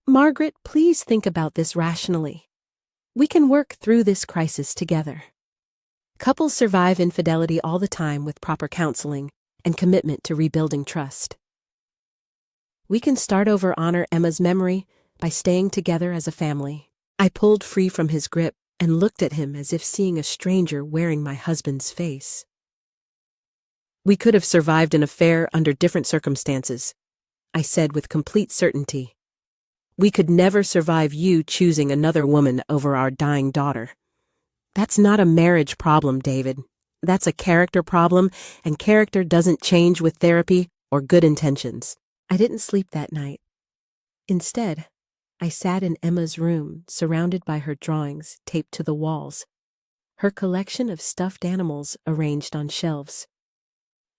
"Margaret, please think about this rationally. We can work through this crisis together. Couples survive infidelity all the time with proper counseling and commitment to rebuilding trust. We can start over, honor Emma's memory by staying together as a family." I pulled free from his grip and looked at him as if seeing a stranger wearing my husband's face. "We could have survived an affair under different circumstances," I said with complete certainty. "We could never survive you choosing another woman over our dying daughter. That's not a marriage problem, David. That's a character problem, and character doesn't change with therapy or good intentions." I didn't sleep that night. Instead, I sat in Emma's room, surrounded by her drawings taped to the walls, her collection of stuffed animals arranged on shelves,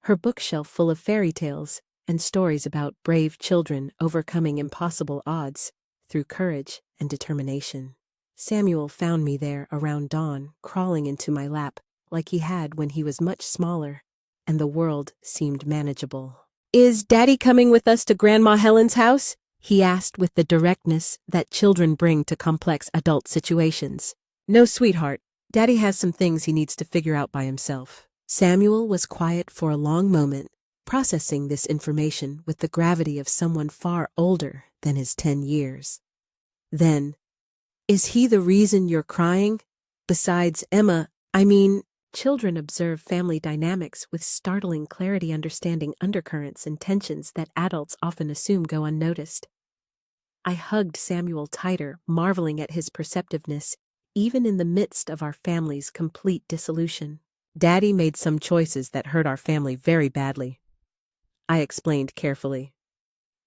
her bookshelf full of fairy tales and stories about brave children overcoming impossible odds through courage and determination. Samuel found me there around dawn, crawling into my lap like he had when he was much smaller, and the world seemed manageable. "Is Daddy coming with us to Grandma Helen's house?" he asked with the directness that children bring to complex adult situations. "No, sweetheart. Daddy has some things he needs to figure out by himself." Samuel was quiet for a long moment, processing this information with the gravity of someone far older than his 10 years. Then, "Is he the reason you're crying? Besides Emma, Children observe family dynamics with startling clarity, understanding undercurrents and tensions that adults often assume go unnoticed. I hugged Samuel tighter, marveling at his perceptiveness, even in the midst of our family's complete dissolution. Daddy made some choices that hurt our family very badly, I explained carefully.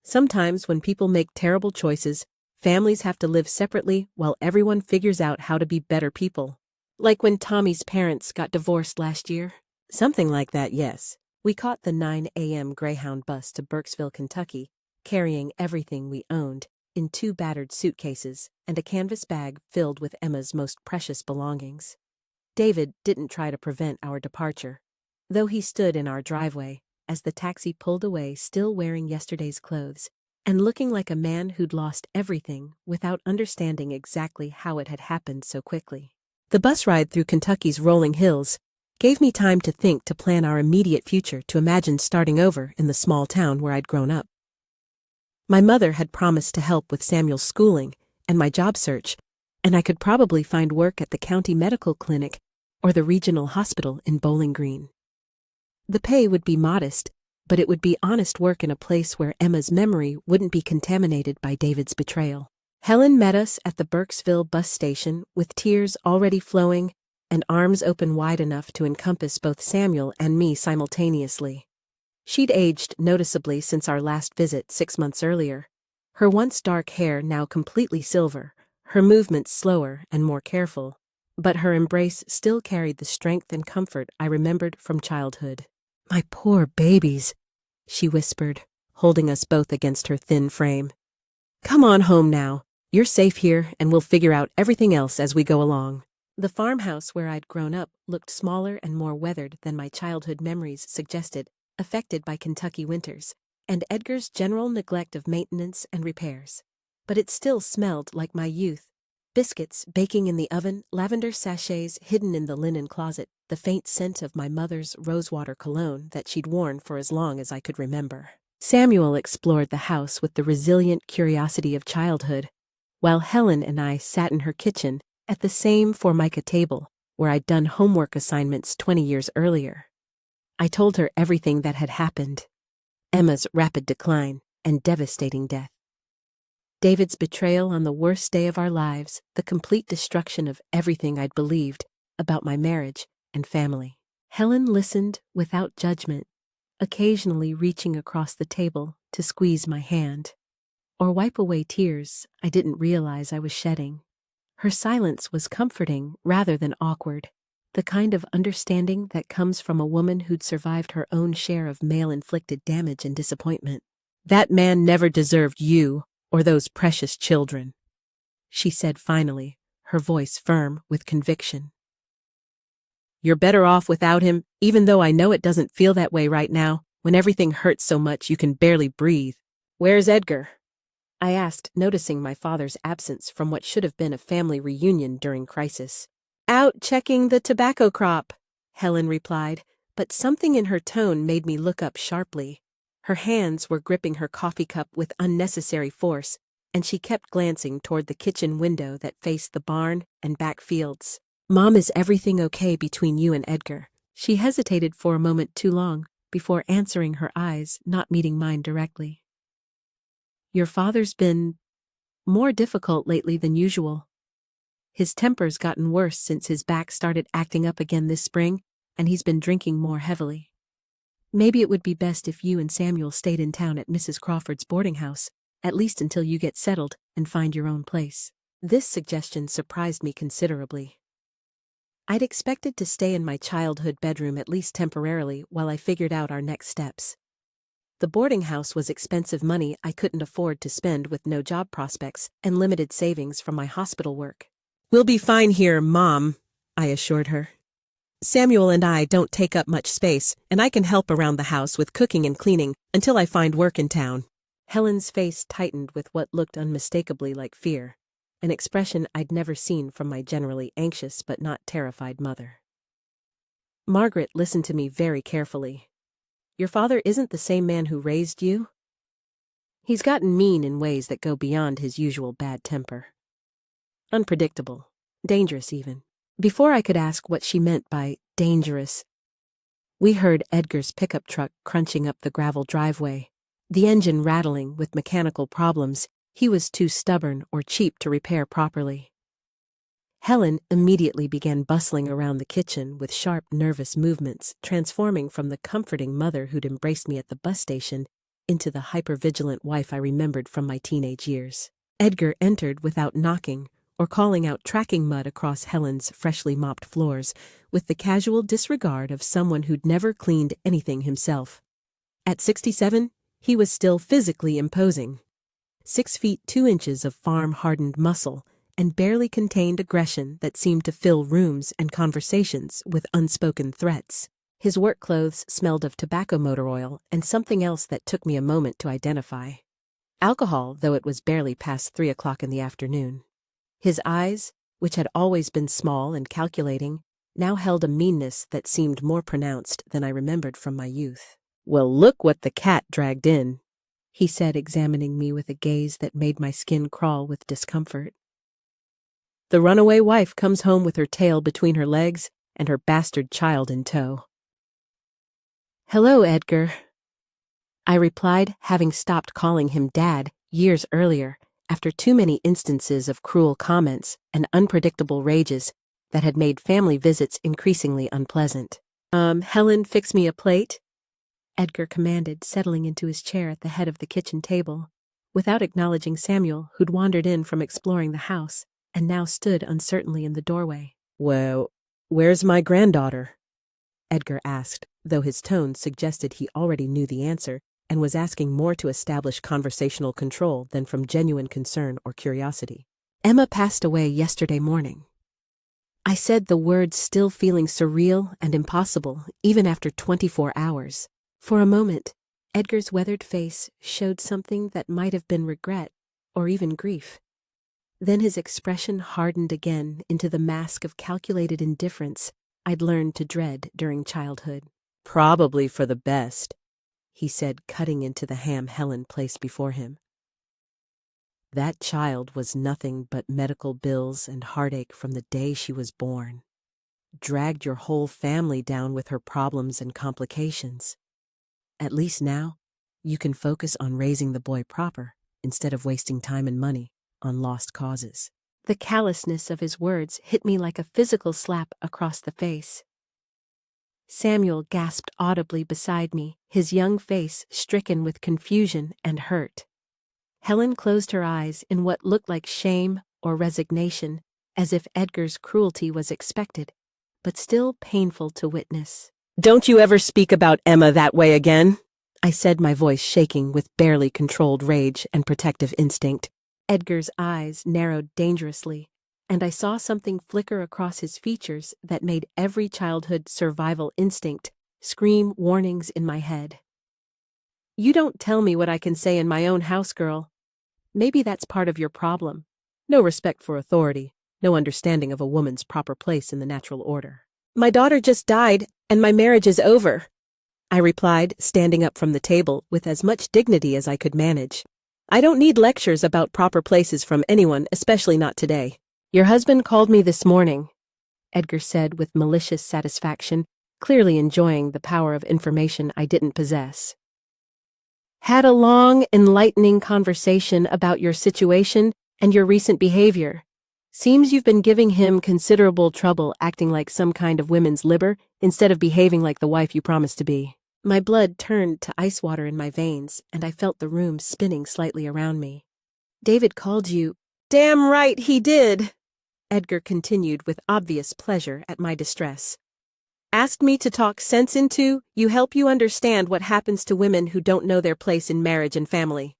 Sometimes when people make terrible choices, families have to live separately while everyone figures out how to be better people. Like when Tommy's parents got divorced last year. Something like that, yes. We caught the 9 a.m. Greyhound bus to Burkesville, Kentucky, carrying everything we owned in 2 battered suitcases and a canvas bag filled with Emma's most precious belongings. David didn't try to prevent our departure, though he stood in our driveway as the taxi pulled away, still wearing yesterday's clothes and looking like a man who'd lost everything without understanding exactly how it had happened so quickly. The bus ride through Kentucky's rolling hills gave me time to think, to plan our immediate future, to imagine starting over in the small town where I'd grown up. My mother had promised to help with Samuel's schooling and my job search, and I could probably find work at the county medical clinic or the regional hospital in Bowling Green. The pay would be modest, but it would be honest work in a place where Emma's memory wouldn't be contaminated by David's betrayal. Helen met us at the Burkesville bus station with tears already flowing and arms open wide enough to encompass both Samuel and me simultaneously. She'd aged noticeably since our last visit 6 months earlier, her once dark hair now completely silver, her movements slower and more careful, but her embrace still carried the strength and comfort I remembered from childhood. "My poor babies," she whispered, holding us both against her thin frame. "Come on home now. You're safe here, and we'll figure out everything else as we go along." The farmhouse where I'd grown up looked smaller and more weathered than my childhood memories suggested, affected by Kentucky winters and Edgar's general neglect of maintenance and repairs. But it still smelled like my youth. Biscuits baking in the oven, lavender sachets hidden in the linen closet, the faint scent of my mother's rosewater cologne that she'd worn for as long as I could remember. Samuel explored the house with the resilient curiosity of childhood, while Helen and I sat in her kitchen at the same Formica table where I'd done homework assignments 20 years earlier. I told her everything that had happened: Emma's rapid decline and devastating death, David's betrayal on the worst day of our lives, the complete destruction of everything I'd believed about my marriage and family. Helen listened without judgment, occasionally reaching across the table to squeeze my hand or wipe away tears I didn't realize I was shedding. Her silence was comforting rather than awkward, the kind of understanding that comes from a woman who'd survived her own share of male-inflicted damage and disappointment. "That man never deserved you or those precious children," she said finally, her voice firm with conviction. "You're better off without him, even though I know it doesn't feel that way right now, when everything hurts so much you can barely breathe. Where's Edgar?" I asked, noticing my father's absence from what should have been a family reunion during crisis. "Out checking the tobacco crop," Helen replied, but something in her tone made me look up sharply. Her hands were gripping her coffee cup with unnecessary force, and she kept glancing toward the kitchen window that faced the barn and back fields. "Mom, is everything okay between you and Edgar?" She hesitated for a moment too long before answering, her eyes not meeting mine directly. "Your father's been more difficult lately than usual. His temper's gotten worse since his back started acting up again this spring, and he's been drinking more heavily. Maybe it would be best if you and Samuel stayed in town at Mrs. Crawford's boarding house, at least until you get settled and find your own place." This suggestion surprised me considerably. I'd expected to stay in my childhood bedroom at least temporarily while I figured out our next steps. The boarding house was expensive money I couldn't afford to spend with no job prospects and limited savings from my hospital work. "We'll be fine here, Mom," I assured her. "Samuel and I don't take up much space, and I can help around the house with cooking and cleaning until I find work in town." Helen's face tightened with what looked unmistakably like fear, an expression I'd never seen from my generally anxious but not terrified mother. Margaret listened to me very carefully. "Your father isn't the same man who raised you. He's gotten mean in ways that go beyond his usual bad temper. Unpredictable, dangerous even. Before I could ask what she meant by dangerous, we heard Edgar's pickup truck crunching up the gravel driveway, the engine rattling with mechanical problems he was too stubborn or cheap to repair properly. Helen immediately began bustling around the kitchen with sharp, nervous movements, transforming from the comforting mother who'd embraced me at the bus station into the hypervigilant wife I remembered from my teenage years. Edgar entered without knocking or calling out tracking mud across Helen's freshly mopped floors with the casual disregard of someone who'd never cleaned anything himself. At 67, he was still physically imposing. 6 feet 2 inches of farm-hardened muscle and barely contained aggression that seemed to fill rooms and conversations with unspoken threats. His work clothes smelled of tobacco motor oil and something else that took me a moment to identify. Alcohol, though it was barely past 3 o'clock in the afternoon. His eyes, which had always been small and calculating, now held a meanness that seemed more pronounced than I remembered from my youth. "Well, look what the cat dragged in," he said, examining me with a gaze that made my skin crawl with discomfort. "The runaway wife comes home with her tail between her legs and her bastard child in tow." "Hello, Edgar," I replied, having stopped calling him Dad years earlier, after too many instances of cruel comments and unpredictable rages that had made family visits increasingly unpleasant. Helen, fix me a plate," Edgar commanded, settling into his chair at the head of the kitchen table, without acknowledging Samuel, who'd wandered in from exploring the house and now stood uncertainly in the doorway. "Well, where's my granddaughter?" Edgar asked, though his tone suggested he already knew the answer and was asking more to establish conversational control than from genuine concern or curiosity. "Emma passed away yesterday morning," I said, the words still feeling surreal and impossible, even after 24 hours. For a moment, Edgar's weathered face showed something that might have been regret or even grief. Then his expression hardened again into the mask of calculated indifference I'd learned to dread during childhood. "Probably for the best," he said, cutting into the ham Helen placed before him. "That child was nothing but medical bills and heartache from the day she was born. Dragged your whole family down with her problems and complications. At least now, you can focus on raising the boy proper instead of wasting time and money on lost causes." The callousness of his words hit me like a physical slap across the face. Samuel gasped audibly beside me, his young face stricken with confusion and hurt. Helen closed her eyes in what looked like shame or resignation, as if Edgar's cruelty was expected, but still painful to witness. "Don't you ever speak about Emma that way again," I said, my voice shaking with barely controlled rage and protective instinct. Edgar's eyes narrowed dangerously, and I saw something flicker across his features that made every childhood survival instinct scream warnings in my head. "You don't tell me what I can say in my own house, girl. Maybe that's part of your problem. No respect for authority, no understanding of a woman's proper place in the natural order." "My daughter just died, and my marriage is over," I replied, standing up from the table with as much dignity as I could manage. "I don't need lectures about proper places from anyone, especially not today." "Your husband called me this morning," Edgar said with malicious satisfaction, clearly enjoying the power of information I didn't possess. "Had a long, enlightening conversation about your situation and your recent behavior. Seems you've been giving him considerable trouble acting like some kind of women's liber instead of behaving like the wife you promised to be." My blood turned to ice water in my veins, and I felt the room spinning slightly around me. "David called you—" "Damn right he did," Edgar continued with obvious pleasure at my distress. "Asked me to talk sense into you, help you understand what happens to women who don't know their place in marriage and family.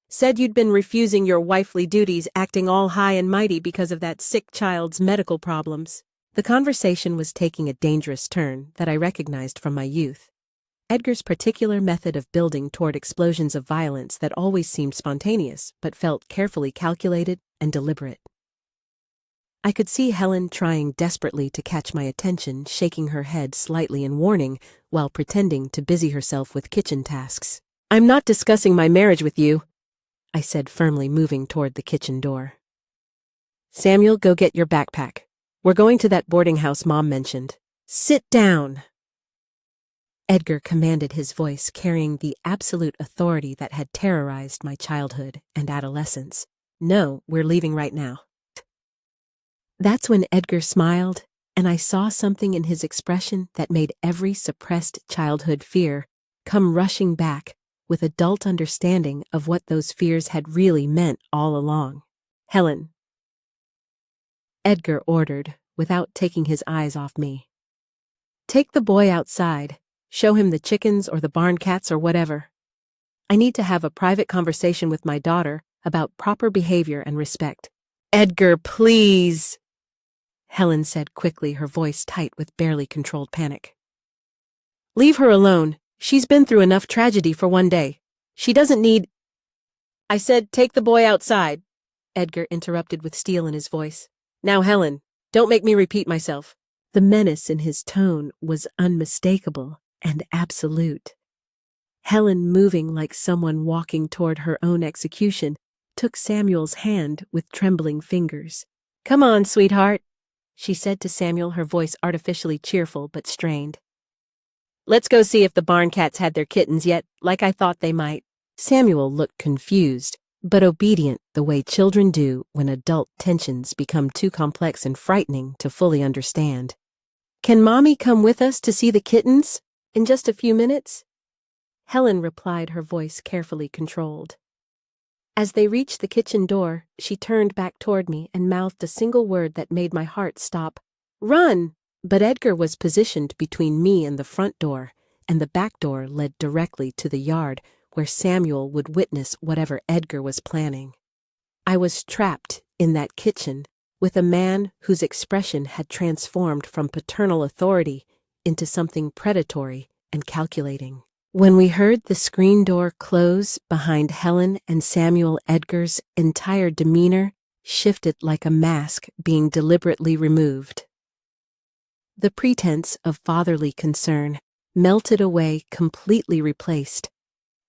Said you'd been refusing your wifely duties, acting all high and mighty because of that sick child's medical problems." The conversation was taking a dangerous turn that I recognized from my youth. Edgar's particular method of building toward explosions of violence that always seemed spontaneous but felt carefully calculated and deliberate. I could see Helen trying desperately to catch my attention, shaking her head slightly in warning while pretending to busy herself with kitchen tasks. "I'm not discussing my marriage with you," I said firmly, moving toward the kitchen door. "Samuel, go get your backpack. We're going to that boarding house Mom mentioned. Sit down. Edgar commanded, his voice carrying the absolute authority that had terrorized my childhood and adolescence. No, we're leaving right now. That's when Edgar smiled, and I saw something in his expression that made every suppressed childhood fear come rushing back with adult understanding of what those fears had really meant all along. Helen, Edgar ordered, without taking his eyes off me. Take the boy outside. Show him the chickens or the barn cats or whatever. I need to have a private conversation with my daughter about proper behavior and respect. Edgar, please, Helen said quickly, her voice tight with barely controlled panic. Leave her alone. She's been through enough tragedy for one day. She doesn't need— I said take the boy outside, Edgar interrupted with steel in his voice. Now, Helen, don't make me repeat myself. The menace in his tone was unmistakable and absolute. Helen, moving like someone walking toward her own execution, took Samuel's hand with trembling fingers. Come on, sweetheart, she said to Samuel, her voice artificially cheerful but strained. Let's go see if the barn cats had their kittens yet, like I thought they might. Samuel looked confused, but obedient the way children do when adult tensions become too complex and frightening to fully understand. Can Mommy come with us to see the kittens in just a few minutes? Helen replied, her voice carefully controlled. As they reached the kitchen door, she turned back toward me and mouthed a single word that made my heart stop. Run! But Edgar was positioned between me and the front door, and the back door led directly to the yard where Samuel would witness whatever Edgar was planning. I was trapped in that kitchen with a man whose expression had transformed from paternal authority into something predatory and calculating. When we heard the screen door close behind Helen and Samuel, Edgar's entire demeanor shifted like a mask being deliberately removed. The pretense of fatherly concern melted away, completely replaced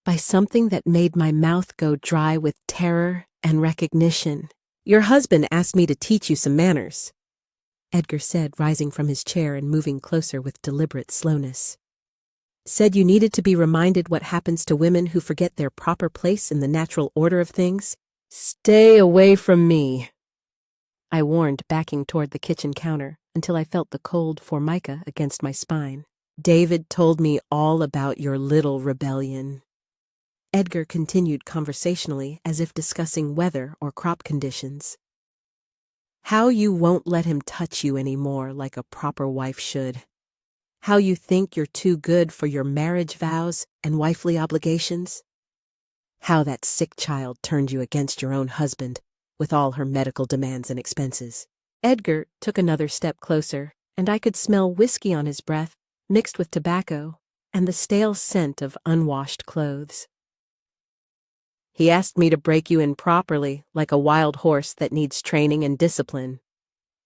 by something that made my mouth go dry with terror and recognition. Your husband asked me to teach you some manners, Edgar said, rising from his chair and moving closer with deliberate slowness. Said you needed to be reminded what happens to women who forget their proper place in the natural order of things. Stay away from me, I warned, backing toward the kitchen counter until I felt the cold formica against my spine. David told me all about your little rebellion. Edgar continued conversationally, as if discussing weather or crop conditions. How you won't let him touch you anymore like a proper wife should. How you think you're too good for your marriage vows and wifely obligations. How that sick child turned you against your own husband with all her medical demands and expenses. Edgar took another step closer, and I could smell whiskey on his breath, mixed with tobacco and the stale scent of unwashed clothes. He asked me to break you in properly, like a wild horse that needs training and discipline.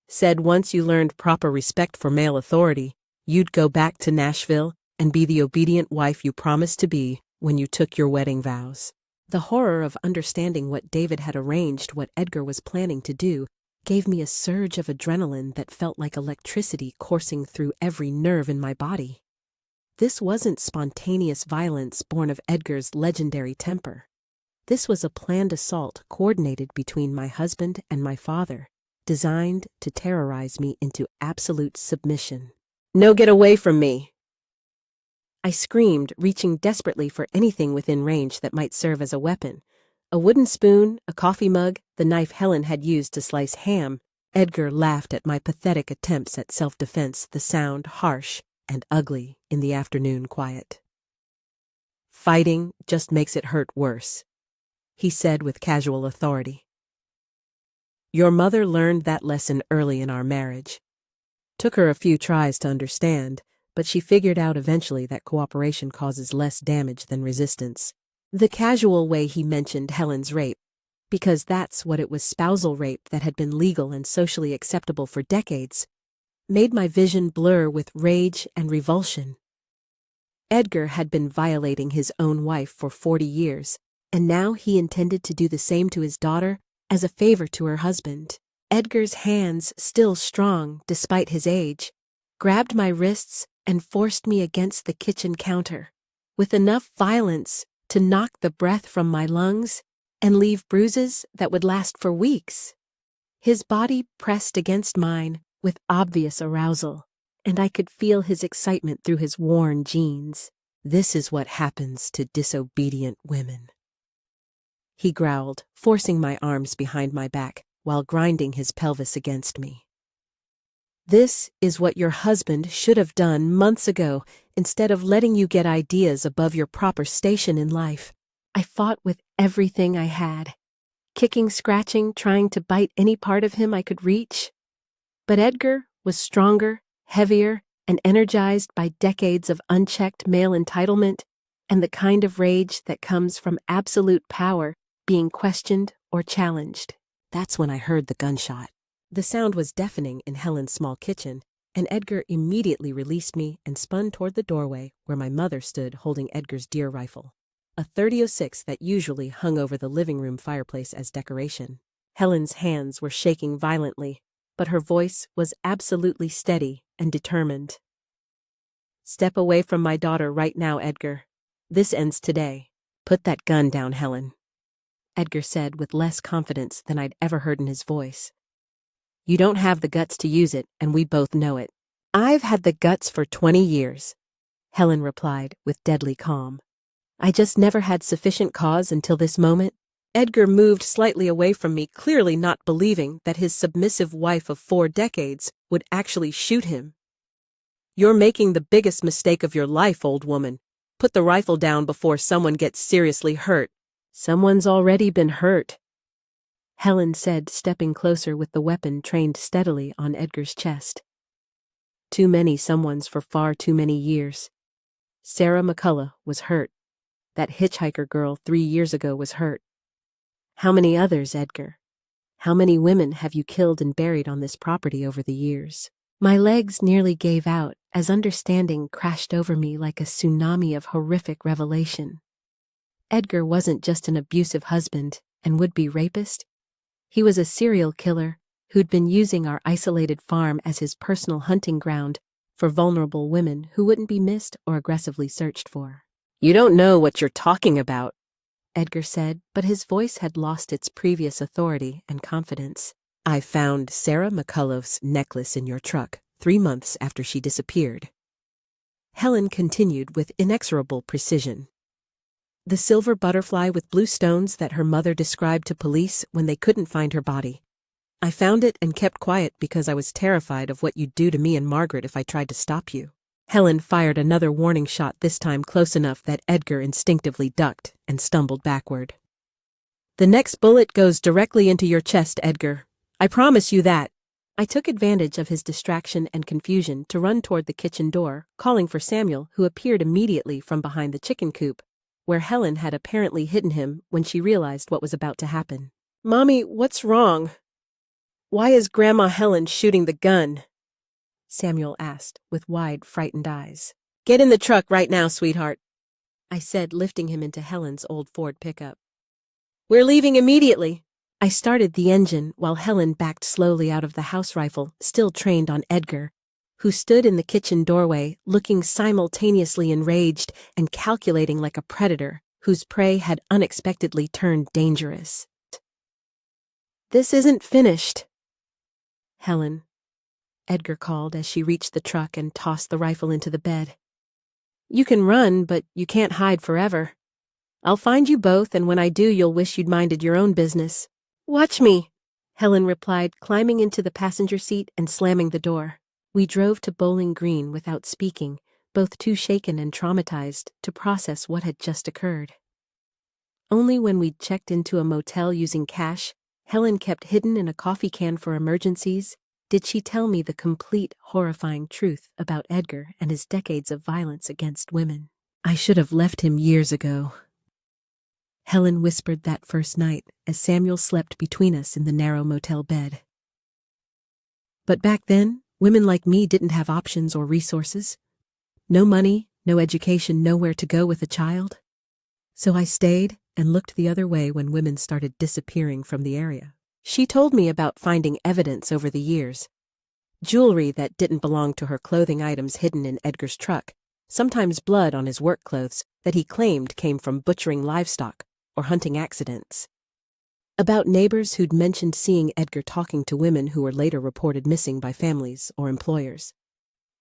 Said once you learned proper respect for male authority, you'd go back to Nashville and be the obedient wife you promised to be when you took your wedding vows. The horror of understanding what David had arranged, what Edgar was planning to do, gave me a surge of adrenaline that felt like electricity coursing through every nerve in my body. This wasn't spontaneous violence born of Edgar's legendary temper. This was a planned assault coordinated between my husband and my father, designed to terrorize me into absolute submission. No, get away from me, I screamed, reaching desperately for anything within range that might serve as a weapon. A wooden spoon, a coffee mug, the knife Helen had used to slice ham. Edgar laughed at my pathetic attempts at self-defense, the sound harsh and ugly in the afternoon quiet. Fighting just makes it hurt worse, he said with casual authority. Your mother learned that lesson early in our marriage. Took her a few tries to understand, but she figured out eventually that cooperation causes less damage than resistance. The casual way he mentioned Helen's rape, because that's what it was, spousal rape that had been legal and socially acceptable for decades, made my vision blur with rage and revulsion. Edgar had been violating his own wife for 40 years, and now he intended to do the same to his daughter as a favor to her husband. Edgar's hands, still strong despite his age, grabbed my wrists and forced me against the kitchen counter, with enough violence to knock the breath from my lungs and leave bruises that would last for weeks. His body pressed against mine with obvious arousal, and I could feel his excitement through his worn jeans. "This is what happens to disobedient women," he growled, forcing my arms behind my back while grinding his pelvis against me. "This is what your husband should have done months ago instead of letting you get ideas above your proper station in life." I fought with everything I had, kicking, scratching, trying to bite any part of him I could reach. But Edgar was stronger, heavier, and energized by decades of unchecked male entitlement and the kind of rage that comes from absolute power being questioned or challenged. That's when I heard the gunshot. The sound was deafening in Helen's small kitchen, and Edgar immediately released me and spun toward the doorway where my mother stood holding Edgar's deer rifle, a .30-06 that usually hung over the living room fireplace as decoration. Helen's hands were shaking violently, but her voice was absolutely steady and determined. "Step away from my daughter right now, Edgar. This ends today." "Put that gun down, Helen," Edgar said with less confidence than I'd ever heard in his voice. "You don't have the guts to use it, and we both know it." "I've had the guts for 20 years, Helen replied with deadly calm. "I just never had sufficient cause until this moment." Edgar moved slightly away from me, clearly not believing that his submissive wife of 4 decades would actually shoot him. "You're making the biggest mistake of your life, old woman. Put the rifle down before someone gets seriously hurt." "Someone's already been hurt," Helen said, stepping closer with the weapon trained steadily on Edgar's chest. "Too many someones for far too many years. Sarah McCullough was hurt. That hitchhiker girl 3 years ago was hurt. How many others, Edgar? How many women have you killed and buried on this property over the years?" My legs nearly gave out as understanding crashed over me like a tsunami of horrific revelation. Edgar wasn't just an abusive husband and would-be rapist. He was a serial killer who'd been using our isolated farm as his personal hunting ground for vulnerable women who wouldn't be missed or aggressively searched for. "You don't know what you're talking about," Edgar said, but his voice had lost its previous authority and confidence. "I found Sarah McCullough's necklace in your truck 3 months after she disappeared," Helen continued with inexorable precision. "The silver butterfly with blue stones that her mother described to police when they couldn't find her body. I found it and kept quiet because I was terrified of what you'd do to me and Margaret if I tried to stop you." Helen fired another warning shot, this time close enough that Edgar instinctively ducked and stumbled backward. "The next bullet goes directly into your chest, Edgar. I promise you that." I took advantage of his distraction and confusion to run toward the kitchen door, calling for Samuel, who appeared immediately from behind the chicken coop, where Helen had apparently hidden him when she realized what was about to happen. "Mommy, what's wrong? Why is Grandma Helen shooting the gun?" Samuel asked with wide, frightened eyes. "Get in the truck right now, sweetheart," I said, lifting him into Helen's old Ford pickup. "We're leaving immediately." I started the engine while Helen backed slowly out of the house rifle, still trained on Edgar, who stood in the kitchen doorway, looking simultaneously enraged and calculating like a predator whose prey had unexpectedly turned dangerous. "This isn't finished, Helen," Edgar called as she reached the truck and tossed the rifle into the bed. "You can run, but you can't hide forever. I'll find you both, and when I do, you'll wish you'd minded your own business." "Watch me," Helen replied, climbing into the passenger seat and slamming the door. We drove to Bowling Green without speaking, both too shaken and traumatized to process what had just occurred. Only when we'd checked into a motel using cash Helen kept hidden in a coffee can for emergencies did she tell me the complete, horrifying truth about Edgar and his decades of violence against women. "I should have left him years ago," Helen whispered that first night as Samuel slept between us in the narrow motel bed. "But back then, women like me didn't have options or resources. No money, no education, nowhere to go with a child. So I stayed and looked the other way when women started disappearing from the area." She told me about finding evidence over the years. Jewelry that didn't belong to her, clothing items hidden in Edgar's truck, sometimes blood on his work clothes that he claimed came from butchering livestock or hunting accidents. About neighbors who'd mentioned seeing Edgar talking to women who were later reported missing by families or employers.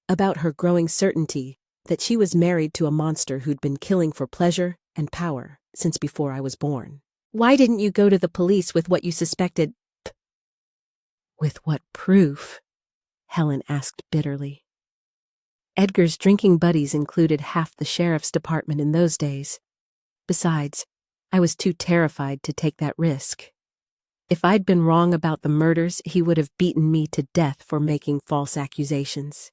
About her growing certainty that she was married to a monster who'd been killing for pleasure and power since before I was born. Why didn't you go to the police with what you suspected? With what proof? Helen asked bitterly. Edgar's drinking buddies included half the sheriff's department in those days. Besides, I was too terrified to take that risk. If I'd been wrong about the murders, he would have beaten me to death for making false accusations.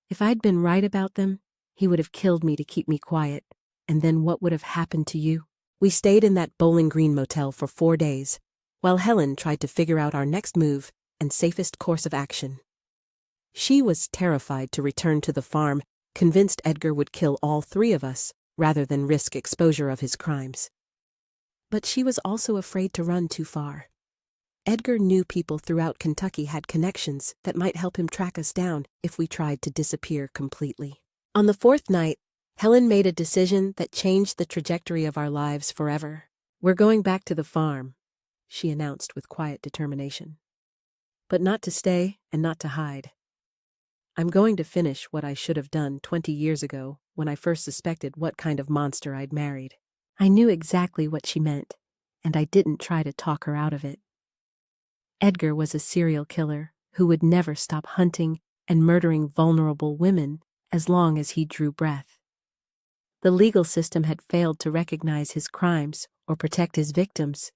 If I'd been right about them, he would have killed me to keep me quiet, and then what would have happened to you? We stayed in that Bowling Green motel for 4 days, while Helen tried to figure out our next move and safest course of action. She was terrified to return to the farm, convinced Edgar would kill all 3 of us rather than risk exposure of his crimes. But she was also afraid to run too far. Edgar knew people throughout Kentucky had connections that might help him track us down if we tried to disappear completely. On the 4th night, Helen made a decision that changed the trajectory of our lives forever. "We're going back to the farm," she announced with quiet determination. "But not to stay and not to hide. I'm going to finish what I should have done 20 years ago when I first suspected what kind of monster I'd married." I knew exactly what she meant, and I didn't try to talk her out of it. Edgar was a serial killer who would never stop hunting and murdering vulnerable women as long as he drew breath. The legal system had failed to recognize his crimes or protect his victims.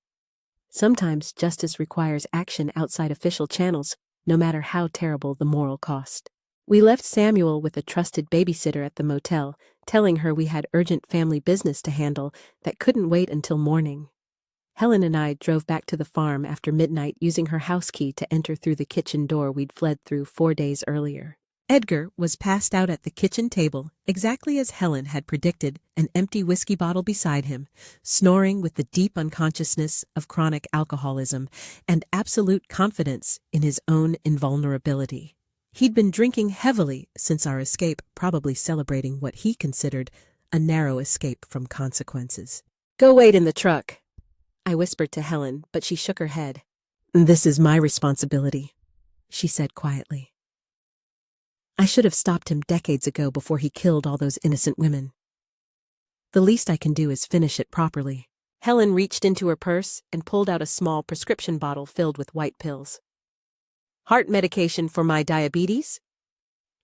Sometimes justice requires action outside official channels, no matter how terrible the moral cost. We left Samuel with a trusted babysitter at the motel, telling her we had urgent family business to handle that couldn't wait until morning. Helen and I drove back to the farm after midnight using her house key to enter through the kitchen door we'd fled through 4 days earlier. Edgar was passed out at the kitchen table, exactly as Helen had predicted, an empty whiskey bottle beside him, snoring with the deep unconsciousness of chronic alcoholism and absolute confidence in his own invulnerability. He'd been drinking heavily since our escape, probably celebrating what he considered a narrow escape from consequences. "Go wait in the truck," I whispered to Helen, but she shook her head. "This is my responsibility," she said quietly. "I should have stopped him decades ago before he killed all those innocent women. The least I can do is finish it properly." Helen reached into her purse and pulled out a small prescription bottle filled with white pills. "Heart medication for my diabetes,"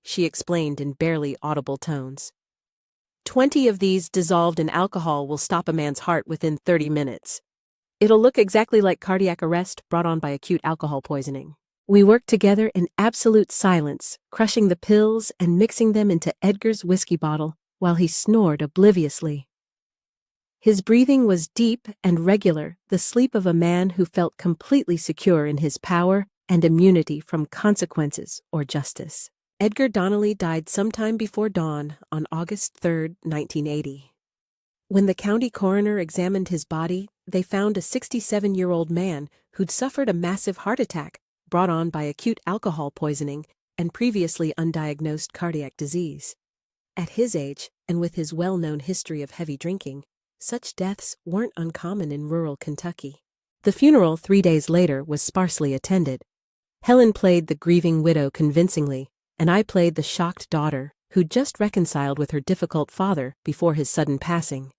she explained in barely audible tones. 20 of these dissolved in alcohol will stop a man's heart within 30 minutes. It'll look exactly like cardiac arrest brought on by acute alcohol poisoning." We worked together in absolute silence, crushing the pills and mixing them into Edgar's whiskey bottle while he snored obliviously. His breathing was deep and regular, the sleep of a man who felt completely secure in his power and immunity from consequences or justice. Edgar Donnelly died sometime before dawn on August 3, 1980. When the county coroner examined his body, they found a 67-year-old man who'd suffered a massive heart attack brought on by acute alcohol poisoning and previously undiagnosed cardiac disease. At his age, and with his well-known history of heavy drinking, such deaths weren't uncommon in rural Kentucky. The funeral 3 days later was sparsely attended. Helen played the grieving widow convincingly, and I played the shocked daughter who'd just reconciled with her difficult father before his sudden passing.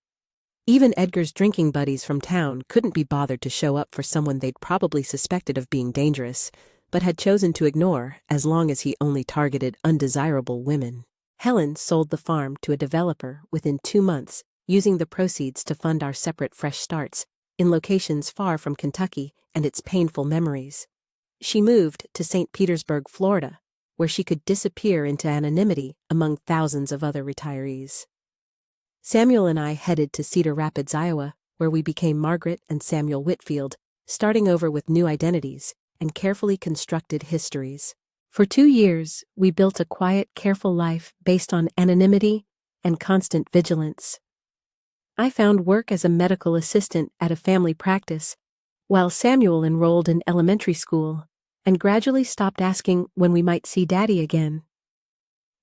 Even Edgar's drinking buddies from town couldn't be bothered to show up for someone they'd probably suspected of being dangerous, but had chosen to ignore as long as he only targeted undesirable women. Helen sold the farm to a developer within 2 months, using the proceeds to fund our separate fresh starts in locations far from Kentucky and its painful memories. She moved to St. Petersburg, Florida, where she could disappear into anonymity among thousands of other retirees. Samuel and I headed to Cedar Rapids, Iowa, where we became Margaret and Samuel Whitfield, starting over with new identities and carefully constructed histories. For 2 years, we built a quiet, careful life based on anonymity and constant vigilance. I found work as a medical assistant at a family practice, while Samuel enrolled in elementary school and gradually stopped asking when we might see Daddy again.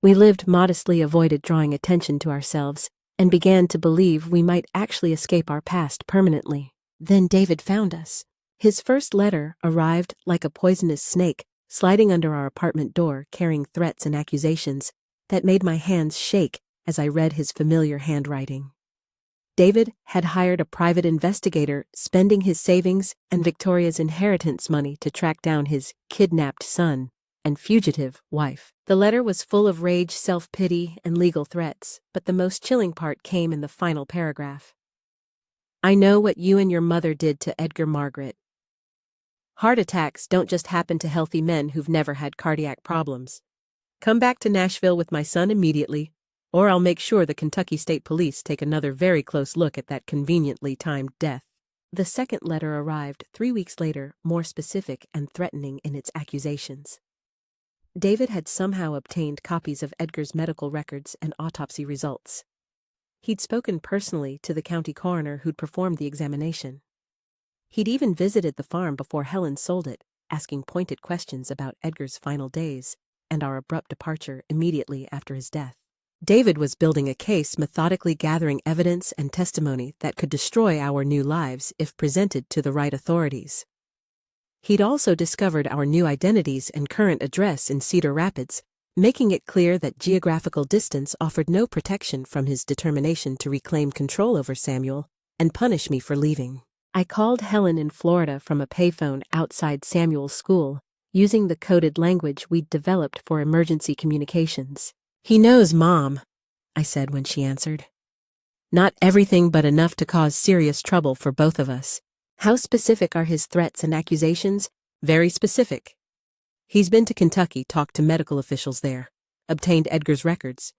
We lived modestly, avoided drawing attention to ourselves, and began to believe we might actually escape our past permanently. Then David found us. His first letter arrived like a poisonous snake, sliding under our apartment door, carrying threats and accusations that made my hands shake as I read his familiar handwriting. David had hired a private investigator, spending his savings and Victoria's inheritance money to track down his kidnapped son and fugitive wife. The letter was full of rage, self-pity, and legal threats, but the most chilling part came in the final paragraph. I know what you and your mother did to Edgar, Margaret. Heart attacks don't just happen to healthy men who've never had cardiac problems. Come back to Nashville with my son immediately, or I'll make sure the Kentucky State Police take another very close look at that conveniently timed death. The second letter arrived 3 weeks later, more specific and threatening in its accusations. David had somehow obtained copies of Edgar's medical records and autopsy results. He'd spoken personally to the county coroner who'd performed the examination. He'd even visited the farm before Helen sold it, asking pointed questions about Edgar's final days and our abrupt departure immediately after his death. David was building a case, methodically gathering evidence and testimony that could destroy our new lives if presented to the right authorities. He'd also discovered our new identities and current address in Cedar Rapids, making it clear that geographical distance offered no protection from his determination to reclaim control over Samuel and punish me for leaving. I called Helen in Florida from a payphone outside Samuel's school, using the coded language we'd developed for emergency communications. He knows, Mom, I said when she answered. Not everything, but enough to cause serious trouble for both of us. How specific are his threats and accusations? Very specific. He's been to Kentucky, talked to medical officials there, obtained Edgar's records.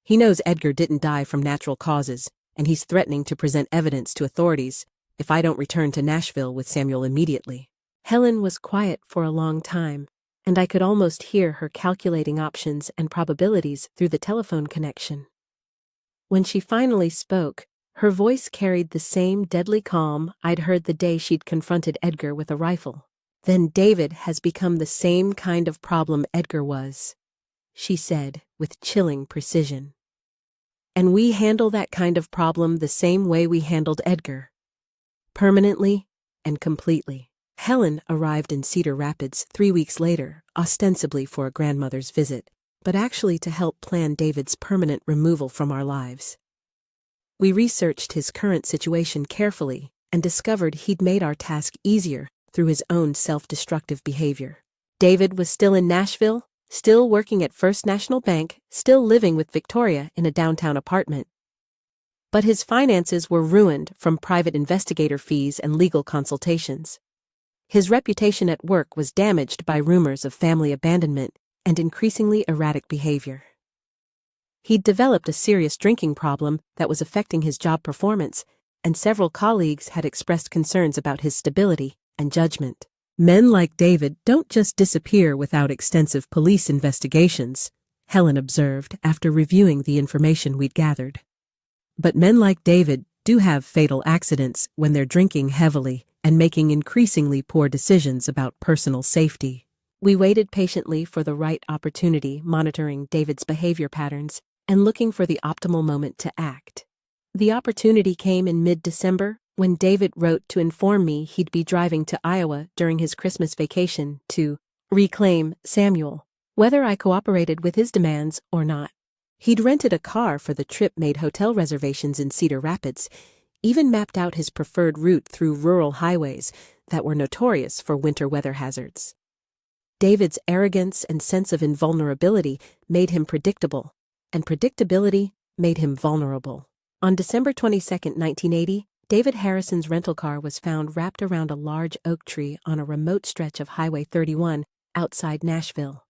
He knows Edgar didn't die from natural causes, and he's threatening to present evidence to authorities if I don't return to Nashville with Samuel immediately. Helen was quiet for a long time, and I could almost hear her calculating options and probabilities through the telephone connection. When she finally spoke, her voice carried the same deadly calm I'd heard the day she'd confronted Edgar with a rifle. Then David has become the same kind of problem Edgar was, she said with chilling precision. And we handle that kind of problem the same way we handled Edgar. Permanently and completely. Helen arrived in Cedar Rapids 3 weeks later, ostensibly for a grandmother's visit, but actually to help plan David's permanent removal from our lives. We researched his current situation carefully and discovered he'd made our task easier through his own self-destructive behavior. David was still in Nashville, still working at First National Bank, still living with Victoria in a downtown apartment. But his finances were ruined from private investigator fees and legal consultations. His reputation at work was damaged by rumors of family abandonment and increasingly erratic behavior. He'd developed a serious drinking problem that was affecting his job performance, and several colleagues had expressed concerns about his stability and judgment. Men like David don't just disappear without extensive police investigations, Helen observed after reviewing the information we'd gathered. But men like David do have fatal accidents when they're drinking heavily and making increasingly poor decisions about personal safety. We waited patiently for the right opportunity, monitoring David's behavior patterns and looking for the optimal moment to act. The opportunity came in mid-December when David wrote to inform me he'd be driving to Iowa during his Christmas vacation to reclaim Samuel, whether I cooperated with his demands or not. He'd rented a car for the trip, made hotel reservations in Cedar Rapids, even mapped out his preferred route through rural highways that were notorious for winter weather hazards. David's arrogance and sense of invulnerability made him predictable, and predictability made him vulnerable. On December 22, 1980, David Harrison's rental car was found wrapped around a large oak tree on a remote stretch of Highway 31 outside Nashville.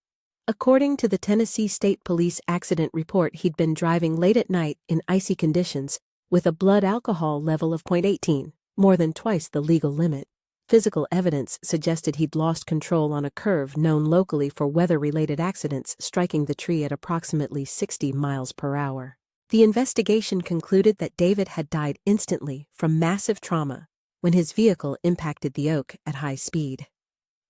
According to the Tennessee State Police accident report, he'd been driving late at night in icy conditions with a blood alcohol level of 0.18, more than twice the legal limit. Physical evidence suggested he'd lost control on a curve known locally for weather-related accidents, striking the tree at approximately 60 miles per hour. The investigation concluded that David had died instantly from massive trauma when his vehicle impacted the oak at high speed.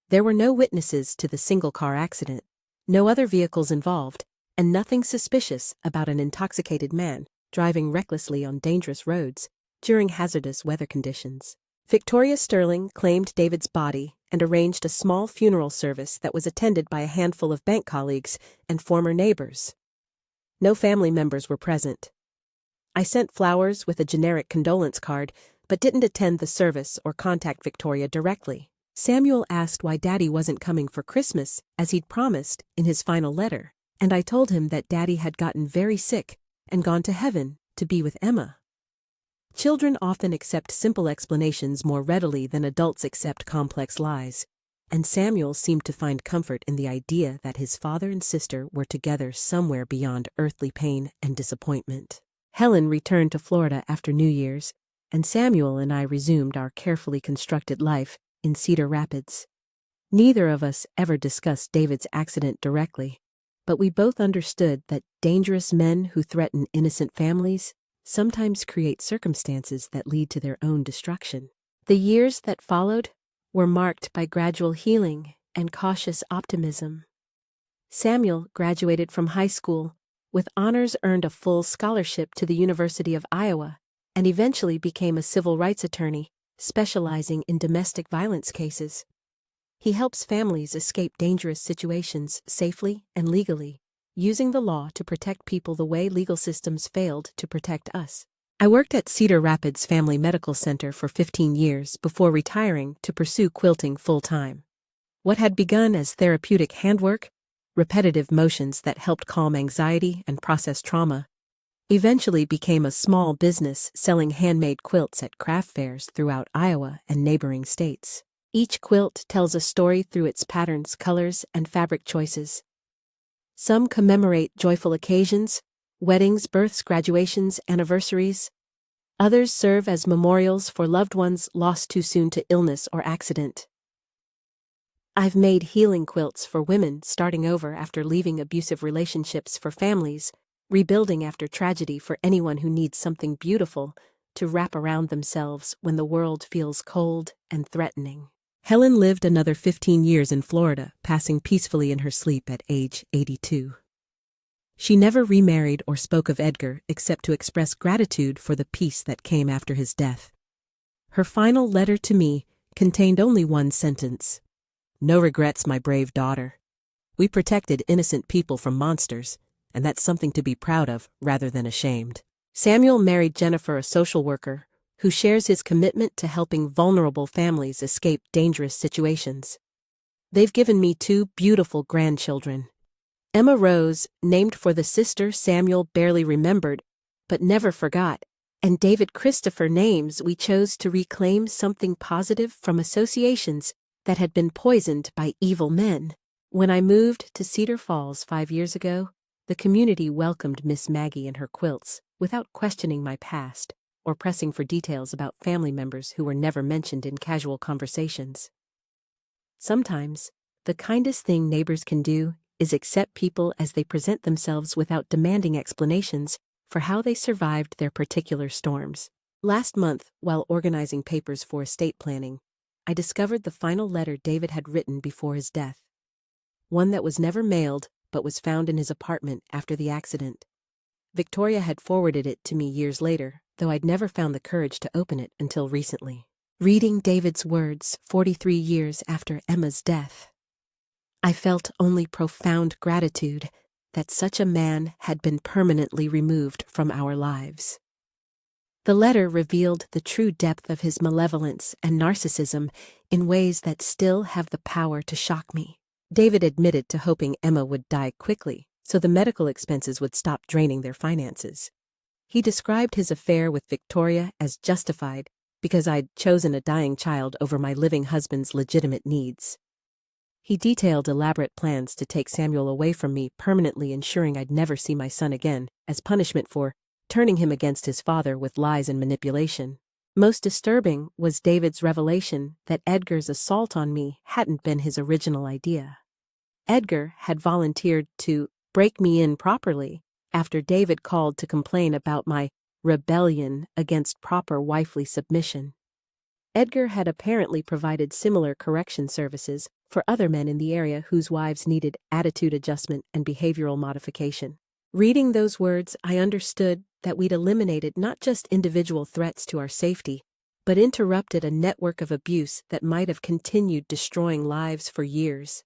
There were no witnesses to the single-car accident, no other vehicles involved, and nothing suspicious about an intoxicated man driving recklessly on dangerous roads during hazardous weather conditions. Victoria Sterling claimed David's body and arranged a small funeral service that was attended by a handful of bank colleagues and former neighbors. No family members were present. I sent flowers with a generic condolence card, but didn't attend the service or contact Victoria directly. Samuel asked why Daddy wasn't coming for Christmas, as he'd promised in his final letter, and I told him that Daddy had gotten very sick and gone to heaven to be with Emma. Children often accept simple explanations more readily than adults accept complex lies, and Samuel seemed to find comfort in the idea that his father and sister were together somewhere beyond earthly pain and disappointment. Helen returned to Florida after New Year's, and Samuel and I resumed our carefully constructed life in Cedar Rapids. Neither of us ever discussed David's accident directly, but we both understood that dangerous men who threaten innocent families sometimes create circumstances that lead to their own destruction. The years that followed were marked by gradual healing and cautious optimism. Samuel graduated from high school with honors, earned a full scholarship to the University of Iowa, and eventually became a civil rights attorney specializing in domestic violence cases. He helps families escape dangerous situations safely and legally, using the law to protect people the way legal systems failed to protect us. I worked at Cedar Rapids Family Medical Center for 15 years before retiring to pursue quilting full-time. What had begun as therapeutic handwork, repetitive motions that helped calm anxiety and process trauma, eventually became a small business selling handmade quilts at craft fairs throughout Iowa and neighboring states. Each quilt tells a story through its patterns, colors, and fabric choices. Some commemorate joyful occasions, weddings, births, graduations, anniversaries. Others serve as memorials for loved ones lost too soon to illness or accident. I've made healing quilts for women starting over after leaving abusive relationships, for families rebuilding after tragedy, for anyone who needs something beautiful to wrap around themselves when the world feels cold and threatening. Helen lived another 15 years in Florida, passing peacefully in her sleep at age 82. She never remarried or spoke of Edgar except to express gratitude for the peace that came after his death. Her final letter to me contained only one sentence: "No regrets, my brave daughter. We protected innocent people from monsters, and that's something to be proud of rather than ashamed." Samuel married Jennifer, a social worker, who shares his commitment to helping vulnerable families escape dangerous situations. They've given me 2 beautiful grandchildren. Emma Rose, named for the sister Samuel barely remembered but never forgot, and David Christopher, names we chose to reclaim something positive from associations that had been poisoned by evil men. When I moved to Cedar Falls 5 years ago, the community welcomed Miss Maggie and her quilts without questioning my past or pressing for details about family members who were never mentioned in casual conversations. Sometimes, the kindest thing neighbors can do is accept people as they present themselves without demanding explanations for how they survived their particular storms. Last month, while organizing papers for estate planning, I discovered the final letter David had written before his death. One that was never mailed but was found in his apartment after the accident. Victoria had forwarded it to me years later, though I'd never found the courage to open it until recently. Reading David's words 43 years after Emma's death, I felt only profound gratitude that such a man had been permanently removed from our lives. The letter revealed the true depth of his malevolence and narcissism in ways that still have the power to shock me. David admitted to hoping Emma would die quickly so the medical expenses would stop draining their finances. He described his affair with Victoria as justified because I'd chosen a dying child over my living husband's legitimate needs. He detailed elaborate plans to take Samuel away from me, permanently ensuring I'd never see my son again, as punishment for turning him against his father with lies and manipulation. Most disturbing was David's revelation that Edgar's assault on me hadn't been his original idea. Edgar had volunteered to break me in properly after David called to complain about my rebellion against proper wifely submission. Edgar had apparently provided similar correction services for other men in the area whose wives needed attitude adjustment and behavioral modification. Reading those words, I understood that we'd eliminated not just individual threats to our safety, but interrupted a network of abuse that might have continued destroying lives for years.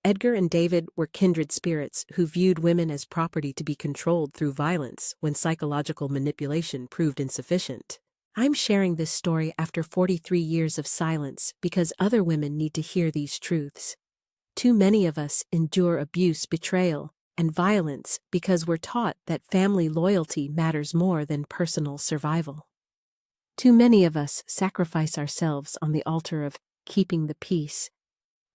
Edgar and David were kindred spirits who viewed women as property to be controlled through violence when psychological manipulation proved insufficient. I'm sharing this story after 43 years of silence because other women need to hear these truths. Too many of us endure abuse, betrayal, and violence because we're taught that family loyalty matters more than personal survival. Too many of us sacrifice ourselves on the altar of keeping the peace,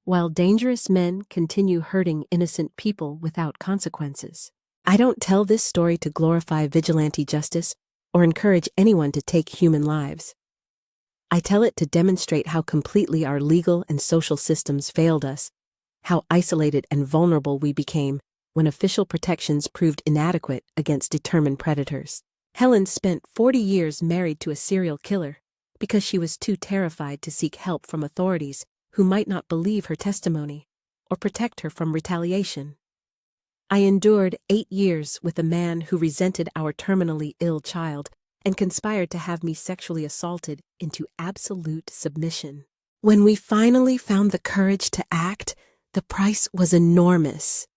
while dangerous men continue hurting innocent people without consequences. I don't tell this story to glorify vigilante justice or encourage anyone to take human lives. I tell it to demonstrate how completely our legal and social systems failed us, how isolated and vulnerable we became when official protections proved inadequate against determined predators. Helen spent 40 years married to a serial killer because she was too terrified to seek help from authorities who might not believe her testimony or protect her from retaliation. I endured 8 years with a man who resented our terminally ill child and conspired to have me sexually assaulted into absolute submission. When we finally found the courage to act, the price was enormous.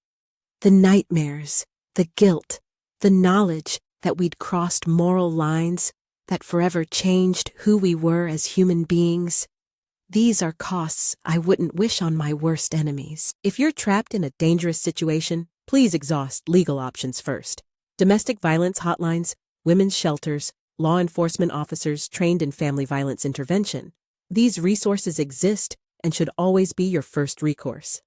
The nightmares, the guilt, the knowledge that we'd crossed moral lines that forever changed who we were as human beings. These are costs I wouldn't wish on my worst enemies. If you're trapped in a dangerous situation, please exhaust legal options first. Domestic violence hotlines, women's shelters, law enforcement officers trained in family violence intervention. These resources exist and should always be your first recourse.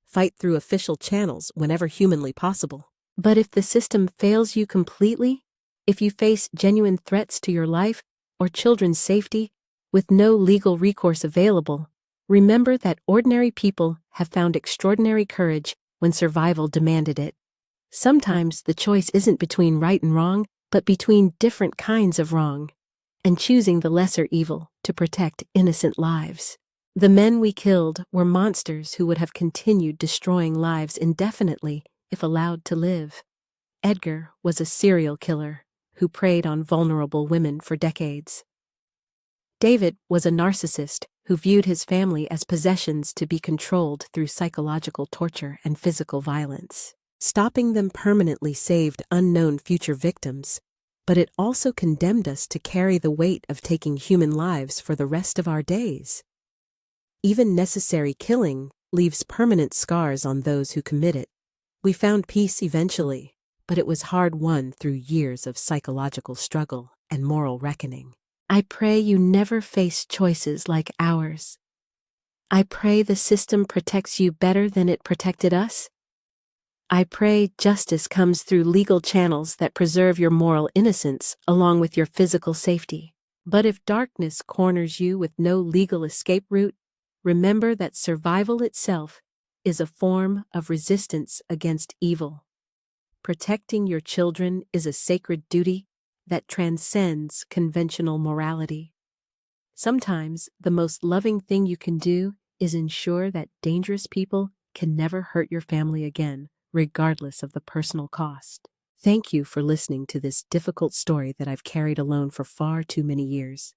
Fight through official channels whenever humanly possible. But if the system fails you completely, if you face genuine threats to your life or children's safety with no legal recourse available, remember that ordinary people have found extraordinary courage when survival demanded it. Sometimes the choice isn't between right and wrong, but between different kinds of wrong, and choosing the lesser evil to protect innocent lives. The men we killed were monsters who would have continued destroying lives indefinitely if allowed to live. Edgar was a serial killer who preyed on vulnerable women for decades. David was a narcissist who viewed his family as possessions to be controlled through psychological torture and physical violence. Stopping them permanently saved unknown future victims, but it also condemned us to carry the weight of taking human lives for the rest of our days. Even necessary killing leaves permanent scars on those who commit it. We found peace eventually, but it was hard-won through years of psychological struggle and moral reckoning. I pray you never face choices like ours. I pray the system protects you better than it protected us. I pray justice comes through legal channels that preserve your moral innocence along with your physical safety. But if darkness corners you with no legal escape route, remember that survival itself is a form of resistance against evil. Protecting your children is a sacred duty that transcends conventional morality. Sometimes the most loving thing you can do is ensure that dangerous people can never hurt your family again, regardless of the personal cost. Thank you for listening to this difficult story that I've carried alone for far too many years.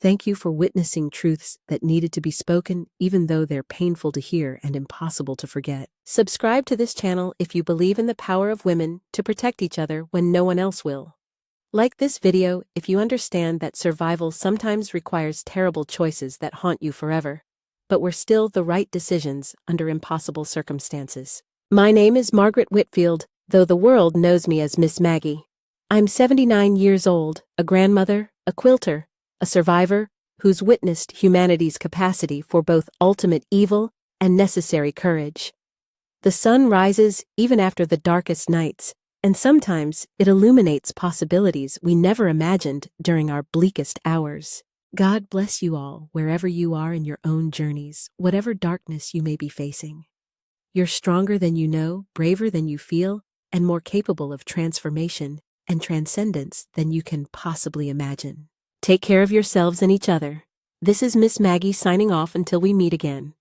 Thank you for witnessing truths that needed to be spoken, even though they're painful to hear and impossible to forget. Subscribe to this channel if you believe in the power of women to protect each other when no one else will. Like this video if you understand that survival sometimes requires terrible choices that haunt you forever, but were still the right decisions under impossible circumstances. My name is Margaret Whitfield, though the world knows me as Miss Maggie. I'm 79 years old, a grandmother, a quilter, a survivor who's witnessed humanity's capacity for both ultimate evil and necessary courage. The sun rises even after the darkest nights, and sometimes it illuminates possibilities we never imagined during our bleakest hours. God bless you all wherever you are in your own journeys, whatever darkness you may be facing. You're stronger than you know, braver than you feel, and more capable of transformation and transcendence than you can possibly imagine. Take care of yourselves and each other. This is Miss Maggie signing off until we meet again.